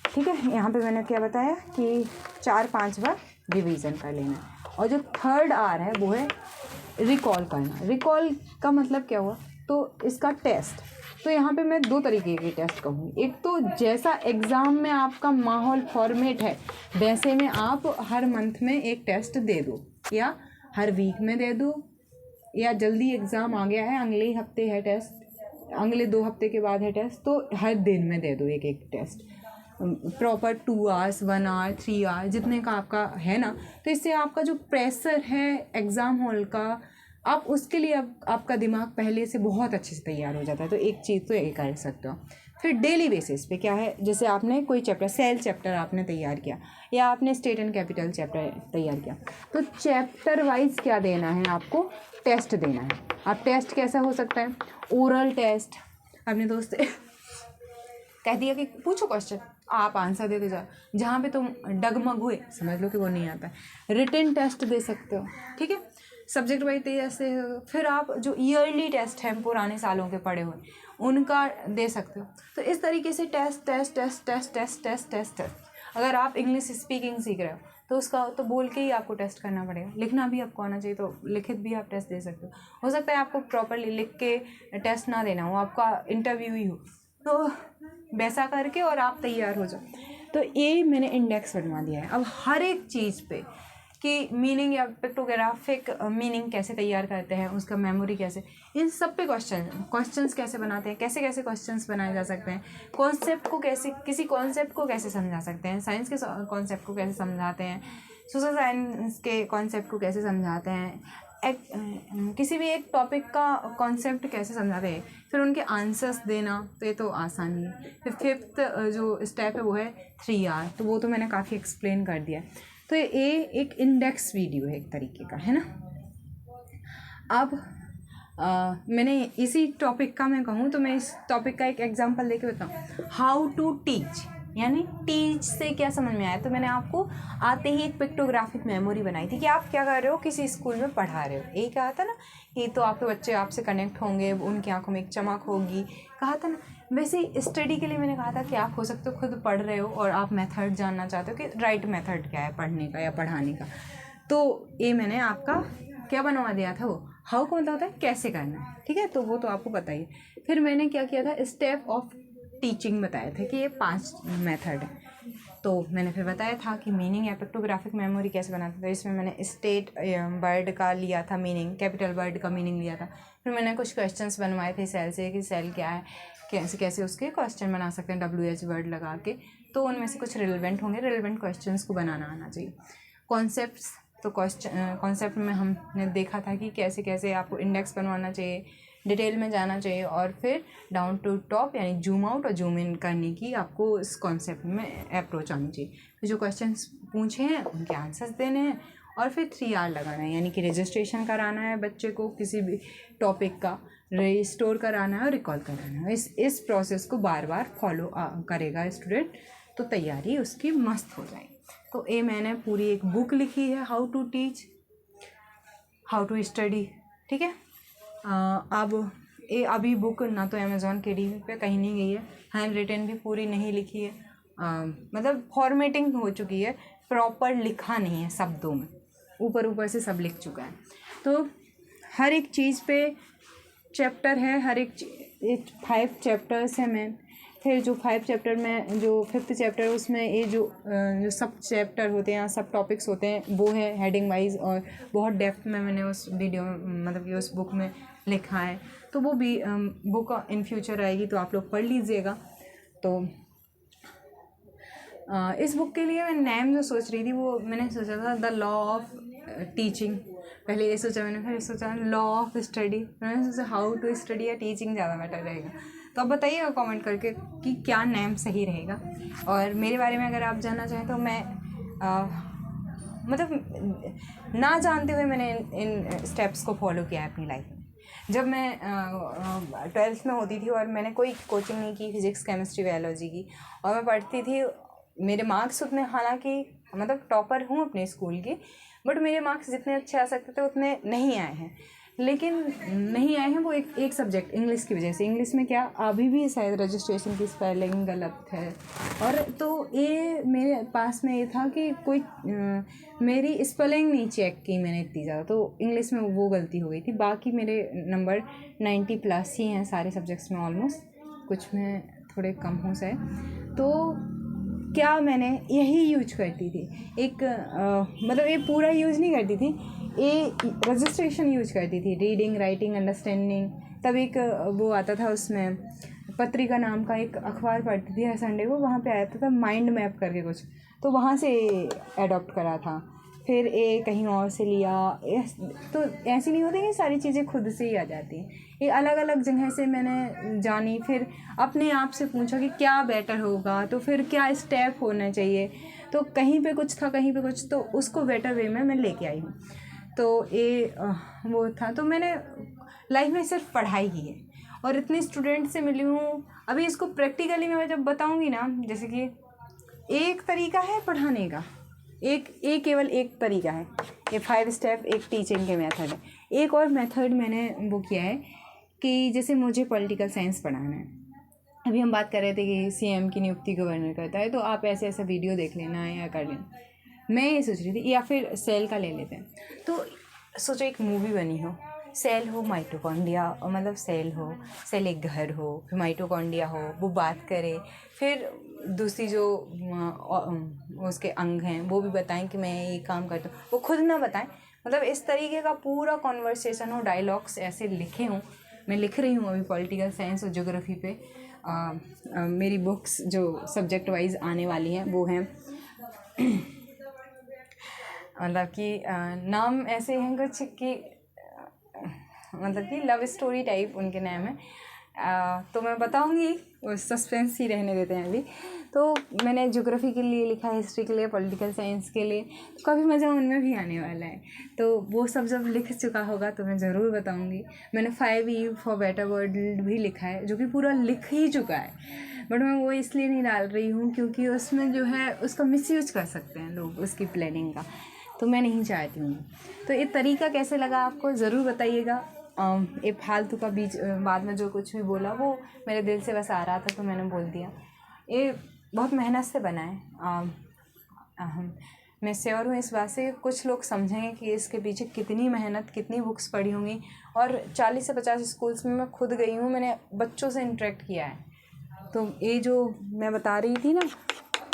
Speaker 1: ठीक है। यहाँ पे मैंने क्या बताया कि 4-5 बार रिवीजन कर लेना, और जो थर्ड आर है वो है रिकॉल करना। रिकॉल का मतलब क्या हुआ, तो इसका टेस्ट, तो यहाँ पे मैं 2 तरीके के टेस्ट कहूँगी। एक तो जैसा एग्ज़ाम में आपका माहौल फॉर्मेट है वैसे में आप हर मंथ में एक टेस्ट दे दो, या हर वीक में दे दो, या जल्दी एग्ज़ाम आ गया है, अगले ही हफ्ते है टेस्ट, अगले 2 हफ्ते के बाद है टेस्ट, तो हर दिन में दे दो एक एक test, proper 2 hours, 1 hour, 3 hour, जितने का आपका है ना। तो इससे आपका जो प्रेशर है एग्ज़ाम हॉल का, आप उसके लिए आपका दिमाग पहले से बहुत अच्छे से तैयार हो जाता है। तो एक चीज़ तो ये कर सकते हो। फिर डेली बेसिस पे क्या है, जैसे आपने कोई चैप्टर, सेल चैप्टर आपने तैयार किया, या आपने स्टेट एंड कैपिटल चैप्टर तैयार किया, तो चैप्टर वाइज क्या देना है, आपको टेस्ट देना है। अब टेस्ट कैसा हो सकता है, ओरल टेस्ट, अपने दोस्त कह दिया कि पूछो क्वेश्चन, आप आंसर देते जाओ, जहाँ पे तुम डगमग हुए समझ लो कि वो नहीं आता है। रिटन टेस्ट दे सकते हो, ठीक है, सब्जेक्ट वाइज जैसे। फिर आप जो ईयरली टेस्ट हैं पुराने सालों के पढ़े हुए, उनका दे सकते हो। तो इस तरीके से test test test test test test test test. अगर आप इंग्लिश स्पीकिंग सीख रहे हो तो उसका तो बोल के ही आपको टेस्ट करना पड़ेगा, लिखना भी आपको आना चाहिए, तो लिखित भी आप टेस्ट दे सकते हो सकता है आपको प्रॉपरली लिख के टेस्ट ना देना हो, आपका इंटरव्यू ही हो, तो वैसा करके और आप तैयार हो जाओ। तो ये मैंने इंडेक्स बनवा दिया है। अब हर एक चीज़ पे कि मीनिंग या पिक्टोग्राफिक मीनिंग कैसे तैयार करते हैं, उसका मेमोरी कैसे, इन सब पे क्वेश्चंस कैसे बनाते हैं, कैसे कैसे क्वेश्चंस बनाए जा सकते हैं, कॉन्सेप्ट को कैसे, किसी कॉन्सेप्ट को कैसे समझा सकते हैं, साइंस के कॉन्सेप्ट को कैसे समझाते हैं, सोशल साइंस के कॉन्सेप्ट को कैसे समझाते हैं, किसी भी एक टॉपिक का कॉन्सेप्ट कैसे समझाते हैं, फिर उनके आंसर्स देना, तो ये तो आसान ही है। फिर 5th जो स्टेप है वो है 3R, तो वो तो मैंने काफ़ी एक्सप्लेन कर दिया। तो ये एक इंडेक्स वीडियो है एक तरीके का, है ना। अब मैंने इसी टॉपिक का मैं कहूँ तो मैं इस टॉपिक का एक एग्जांपल लेके बताऊँ, हाउ टू टीच, यानी टीच से क्या समझ में आया। तो मैंने आपको आते ही एक पिक्टोग्राफिक मेमोरी बनाई थी कि आप क्या कर रहे हो, किसी स्कूल में पढ़ा रहे हो, यही कहा था ना, ये तो आपके बच्चे आपसे कनेक्ट होंगे, उनकी आंखों में एक चमक होगी, कहा था ना। वैसे ही स्टडी के लिए मैंने कहा था कि आप हो सकते हो खुद पढ़ रहे हो और आप मेथड जानना चाहते हो कि राइट मेथड क्या है पढ़ने का या पढ़ाने का, तो ये मैंने आपका क्या बनवा दिया था, वो हाउ को मतलब होता है कैसे करना है, ठीक है, तो वो तो आपको पता ही। फिर मैंने क्या किया था, स्टेप ऑफ टीचिंग बताया था कि ये 5 मेथड है। तो मैंने फिर बताया था कि मीनिंग या पिक्टोग्राफिक मेमोरी कैसे बनाते थे। इसमें मैंने स्टेट वर्ड का लिया था मीनिंग, कैपिटल वर्ड का मीनिंग लिया था। फिर मैंने कुछ क्वेश्चंस बनवाए थे सेल से कि सेल क्या है, कैसे कैसे उसके क्वेश्चन बना सकते हैं WH वर्ड लगा के, तो उनमें से कुछ रिलेवेंट होंगे, रिलेवेंट क्वेश्चंस को बनाना आना चाहिए। कॉन्सेप्ट्स, तो कॉन्सेप्ट में हमने देखा था कि कैसे कैसे आपको इंडेक्स बनवाना चाहिए, डिटेल में जाना चाहिए, और फिर डाउन टू टॉप यानी जूम आउट और जूम इन करने की आपको इस कॉन्सेप्ट में अप्रोच आनी चाहिए। फिर जो क्वेश्चंस पूछे हैं उनके आंसर्स देने हैं, और फिर 3R लगाना है, यानी कि रजिस्ट्रेशन कराना है बच्चे को किसी भी टॉपिक का, रिस्टोर कराना है और रिकॉल कराना है। इस प्रोसेस को बार बार फॉलो करेगा स्टूडेंट, तो तैयारी उसकी मस्त हो जाएगी। तो ये मैंने पूरी एक बुक लिखी है, how to teach, how to study, ठीक है। अब ये अभी बुक ना तो अमेज़ॉन KDP पे कहीं नहीं गई है, हैंड रिटन भी पूरी नहीं लिखी है, मतलब फॉर्मेटिंग हो चुकी है, प्रॉपर लिखा नहीं है शब्दों में, ऊपर से सब लिख चुका है। तो हर एक चीज़ पे चैप्टर है, हर एक 5 चैप्टर्स हैं मैम। फिर जो 5 चैप्टर में जो 5th चैप्टर उसमें ये जो सब चैप्टर होते हैं, सब टॉपिक्स होते हैं, वो है हेडिंग वाइज, और बहुत डेप्थ में मैंने उस वीडियो में मतलब कि उस बुक में लिखा है। तो वो भी बुक इन फ्यूचर आएगी तो आप लोग पढ़ लीजिएगा। तो इस बुक के लिए मैं नेम जो सोच रही थी वो मैंने सोचा था द लॉ ऑफ टीचिंग, पहले ये सोचा मैंने, फिर सोचा लॉ ऑफ स्टडी, मैंने सोचा हाउ टू स्टडी या टीचिंग ज़्यादा बेटर रहेगा। तो आप बताइएगा कमेंट करके कि क्या नेम सही रहेगा। और मेरे बारे में अगर आप जानना चाहें तो मैं मतलब ना जानते हुए मैंने इन स्टेप्स को फॉलो किया है अपनी लाइफ में। जब मैं 12th में होती थी और मैंने कोई कोचिंग नहीं की फिज़िक्स केमिस्ट्री बायोलॉजी की, और मैं पढ़ती थी, मेरे मार्क्स उतने, हालांकि मतलब टॉपर हूँ अपने स्कूल की, बट मेरे मार्क्स जितने अच्छे आ सकते थे उतने नहीं आए हैं। लेकिन नहीं आए हैं वो एक सब्जेक्ट इंग्लिश की वजह से। इंग्लिश में क्या अभी भी शायद रजिस्ट्रेशन की स्पेलिंग गलत है, और तो ये मेरे पास में ये था कि कोई मेरी स्पेलिंग नहीं चेक की मैंने इतनी ज़्यादा, तो इंग्लिश में वो गलती हो गई थी। बाकी मेरे नंबर 90+ ही हैं सारे सब्जेक्ट्स में ऑलमोस्ट, कुछ में थोड़े कम हो जाए। तो क्या मैंने यही यूज करती थी, एक मतलब ये पूरा यूज नहीं करती थी, ये रजिस्ट्रेशन यूज करती थी, रीडिंग राइटिंग अंडरस्टैंडिंग। तब एक वो आता था, उसमें पत्रिका नाम का एक अखबार पढ़ती थी हर संडे को, वहाँ पे आता था माइंड मैप करके कुछ, तो वहाँ से एडॉप्ट करा था। फिर ये कहीं और से लिया, तो ऐसी नहीं होती कि सारी चीज़ें खुद से ही आ जाती हैं, ये अलग अलग जगह से मैंने जानी, फिर अपने आप से पूछा कि क्या बेटर होगा, तो फिर क्या स्टेप होना चाहिए, तो कहीं पे कुछ था कहीं पे कुछ, तो उसको बेटर वे में मैं लेके आई हूँ। तो ये वो था। तो मैंने लाइफ में सिर्फ पढ़ाई की है और इतने स्टूडेंट से मिली हूँ। अभी इसको प्रैक्टिकली मैं जब बताऊँगी ना, जैसे कि एक तरीका है पढ़ाने का, एक केवल एक तरीका है, ये 5 स्टेप एक टीचिंग के मेथड है। एक और मेथड मैंने वो किया है कि जैसे मुझे पॉलिटिकल साइंस पढ़ाना है, अभी हम बात कर रहे थे कि CM की नियुक्ति गवर्नर करता है, तो आप ऐसे ऐसा वीडियो देख लेना या कर लेना। मैं ये सोच रही थी, या फिर सेल का ले लेते हैं, तो सोचो एक मूवी बनी हो, सेल हो माइटोकॉन्ड्रिया, मतलब सेल एक घर हो, फिर माइटोकॉन्ड्रिया हो, वो बात करे, फिर दूसरी जो उसके अंग हैं वो भी बताएं कि मैं ये काम करता हूँ, वो खुद ना बताएं, मतलब इस तरीके का पूरा कॉन्वर्सेशन हो, डायलॉग्स ऐसे लिखे हों। मैं लिख रही हूँ अभी पॉलिटिकल साइंस और ज्योग्राफी पे, मेरी बुक्स जो सब्जेक्ट वाइज आने वाली हैं वो हैं मतलब कि नाम ऐसे हैं कुछ कि मतलब कि लव स्टोरी टाइप उनके नाम है, तो मैं बताऊंगी, वो सस्पेंस ही रहने देते हैं अभी। तो मैंने ज्योग्राफी के लिए लिखा, हिस्ट्री के लिए, पॉलिटिकल साइंस के लिए, तो काफ़ी मज़ा उनमें भी आने वाला है। तो वो सब जब लिख चुका होगा तो मैं ज़रूर बताऊंगी। मैंने 5E फॉर बेटर वर्ल्ड भी लिखा है, जो कि पूरा लिख ही चुका है, बट मैं वो इसलिए नहीं डाल रही हूँ क्योंकि उसमें जो है उसका मिसयूज कर सकते हैं लोग, उसकी प्लानिंग का, तो मैं नहीं चाहती हूँ। तो ये तरीका कैसे लगा आपको ज़रूर बताइएगा। ये फालतू का बीच बाद में जो कुछ भी बोला वो मेरे दिल से बस आ रहा था तो मैंने बोल दिया। ये बहुत मेहनत से बना है। मैं श्योर हूँ इस बात से, कुछ लोग समझेंगे कि इसके पीछे कितनी मेहनत, कितनी बुक्स पढ़ी होंगी। और 40 से 50 स्कूल्स में मैं खुद गई हूँ, मैंने बच्चों से इंटरेक्ट किया है। तो ये जो मैं बता रही थी ना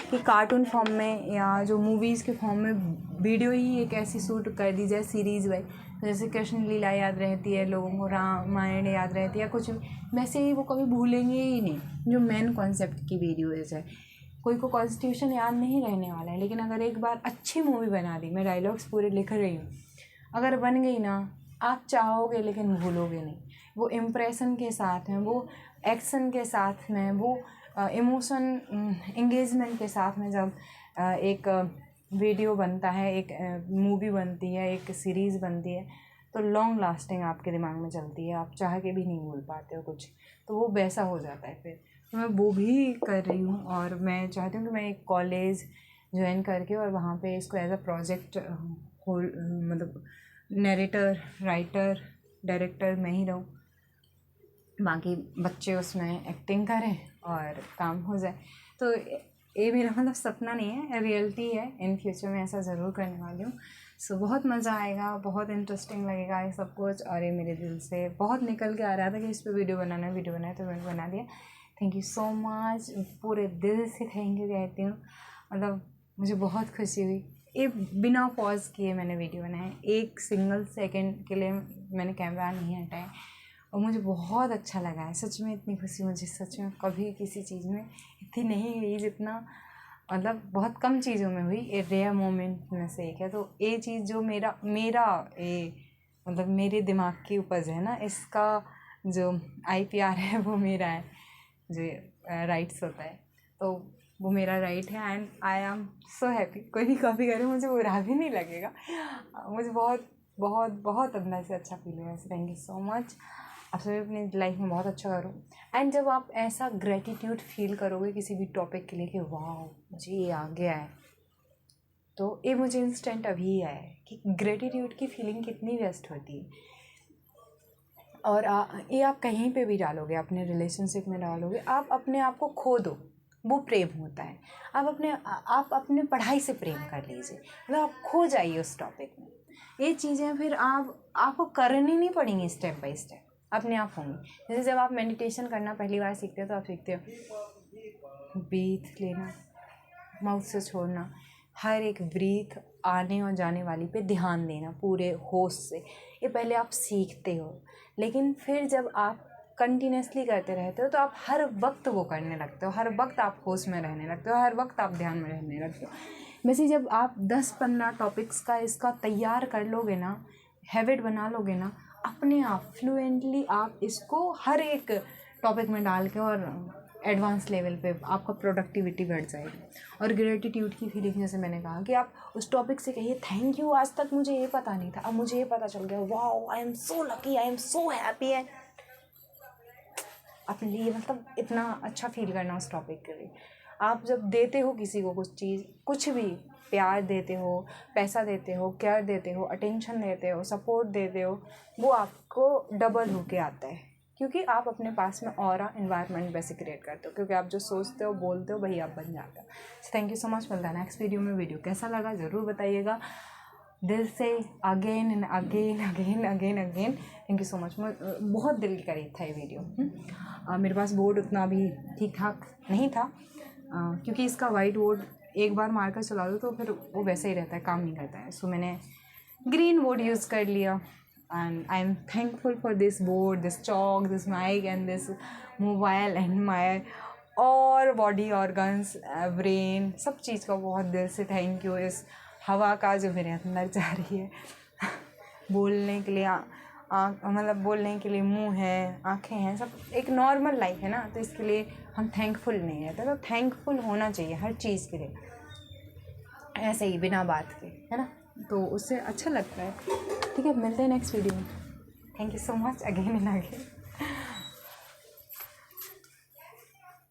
Speaker 1: कि कार्टून फॉर्म में या जो मूवीज़ के फॉर्म में वीडियो ही एक ऐसी शूट कर दी जाए सीरीज़ वाइज, जैसे कृष्ण लीला याद रहती है लोगों को, रामायण याद रहती है, कुछ वैसे ही वो कभी भूलेंगे ही नहीं जो मेन कॉन्सेप्ट की वीडियोज़ है। कोई को कॉन्स्टिट्यूशन याद नहीं रहने वाला है, लेकिन अगर एक बार अच्छी मूवी बना दी, मैं डायलॉग्स पूरे लिख रही हूँ, अगर बन गई ना, आप चाहोगे लेकिन भूलोगे नहीं। वो इम्प्रेशन के साथ में, वो एक्शन के साथ में, वो इमोशन एंगेजमेंट के साथ में जब एक वीडियो बनता है, एक मूवी बनती है, एक सीरीज़ बनती है, तो लॉन्ग लास्टिंग आपके दिमाग में चलती है, आप चाह के भी नहीं भूल पाते हो कुछ, तो वो वैसा हो जाता है फिर। तो मैं वो भी कर रही हूँ और मैं चाहती हूँ कि मैं एक कॉलेज ज्वाइन करके और वहाँ पे इसको एज अ प्रोजेक्ट मतलब नरेटर, राइटर, डायरेक्टर मैं ही रहूँ, बाकी बच्चे उसमें एक्टिंग करें और काम हो जाए। तो ये मेरा मतलब सपना नहीं है, रियलिटी है, इन फ्यूचर में ऐसा ज़रूर करने वाली हूँ। सो बहुत मज़ा आएगा, बहुत इंटरेस्टिंग लगेगा ये सब कुछ, और ये मेरे दिल से बहुत निकल के आ रहा था कि इस पर वीडियो बनाना है, तो मैंने बना दिया। थैंक यू सो मच, पूरे दिल से थैंक यू कहती हूँ। मतलब मुझे बहुत खुशी हुई, ये बिना पॉज किए मैंने वीडियो बनाया, एक सिंगल सेकंड के लिए मैंने कैमरा नहीं हटाया, और मुझे बहुत अच्छा लगा है। सच में इतनी खुशी मुझे सच में कभी किसी चीज़ में इतनी नहीं हुई जितना, मतलब बहुत कम चीज़ों में हुई, ये रेयर मोमेंट में से एक है। तो ये चीज़ जो मेरा ये मतलब मेरे दिमाग की उपज है ना, इसका जो IPR है वो मेरा है, जो राइट्स होता है, तो वो मेरा राइट है, and I am so happy. कोई भी कॉपी करे मुझे बुरा भी नहीं लगेगा, मुझे बहुत बहुत बहुत अंदर से अच्छा फील हुआ। थैंक यू सो मच, आप सभी अपनी लाइफ में बहुत अच्छा करो। एंड जब आप ऐसा ग्रेटिट्यूड फील करोगे किसी भी टॉपिक के लिए कि वाह मुझे ये आ गया है, तो ये मुझे इंस्टेंट अभी आया है कि ग्रेटिट्यूड की फीलिंग कितनी बेस्ट होती है। और ये आप कहीं पे भी डालोगे, अपने रिलेशनशिप में डालोगे, आप अपने आप को खो दो, वो प्रेम होता है। आप अपने पढ़ाई से प्रेम कर लीजिए, मतलब आप खो जाइए उस टॉपिक में। ये चीज़ें फिर आपको करनी नहीं पड़ेंगी, स्टेप बाय स्टेप अपने आप होंगी। जैसे जब आप मेडिटेशन करना पहली बार सीखते हो, तो आप सीखते हो ब्रीथ लेना, माउथ से छोड़ना, हर एक ब्रीथ आने और जाने वाली पे ध्यान देना पूरे होश से। ये पहले आप सीखते हो, लेकिन फिर जब आप कंटिन्यूसली करते रहते हो तो आप हर वक्त वो करने लगते हो, हर वक्त आप होश में रहने लगते हो, हर वक्त आप ध्यान में रहने लगते हो। वैसे जब आप 10-15 टॉपिक्स का इसका तैयार कर लोगे ना, हैबिट बना लोगे ना, अपने आप फ्लुएंटली आप इसको हर एक टॉपिक में डाल के और एडवांस लेवल पे आपका प्रोडक्टिविटी बढ़ जाएगी। और ग्रेटिट्यूड की फीलिंग, जैसे मैंने कहा कि आप उस टॉपिक से कहिए थैंक यू, आज तक मुझे ये पता नहीं था, अब मुझे ये पता चल गया, wow I am so lucky, I am so happy. And अपने लिए मतलब इतना अच्छा फील करना उस टॉपिक के लिए। आप जब देते हो किसी को कुछ चीज़, कुछ भी, प्यार देते हो, पैसा देते हो, केयर देते हो, अटेंशन देते हो, सपोर्ट देते हो, वो आपको डबल होके आता है, क्योंकि आप अपने पास में ऑरा एनवायरनमेंट वैसे क्रिएट करते हो, क्योंकि आप जो सोचते हो, बोलते हो, वही आप बन जाते हो। Thank you so much. मिलता है नेक्स्ट वीडियो में। वीडियो कैसा लगा ज़रूर बताइएगा, दिल से again and again again again again thank you so much. बहुत दिल के करीब था ये वीडियो। मेरे पास बोर्ड उतना भी ठीक ठाक नहीं था, क्योंकि इसका वाइट बोर्ड एक बार मारकर चला दो तो फिर वो वैसे ही रहता है, काम नहीं करता है। सो मैंने ग्रीन बोर्ड यूज़ कर लिया, and I am thankful for this board, this chalk, this mic and this mobile and my और बॉडी ऑर्गन्स, ब्रेन, सब चीज़ का बहुत दिल से थैंक यू। इस हवा का जो मेरे अंदर जा रही है बोलने के लिए मतलब बोलने के लिए मुंह है, आंखें हैं, सब एक नॉर्मल लाइफ है ना, तो इसके लिए हम थैंकफुल नहीं रहते। तो थैंकफुल होना चाहिए हर चीज़ के लिए, ऐसे ही बिना बात के, है ना, तो उससे अच्छा लगता है। ठीक है, मिलते हैं नेक्स्ट वीडियो में। Thank you so much again and again.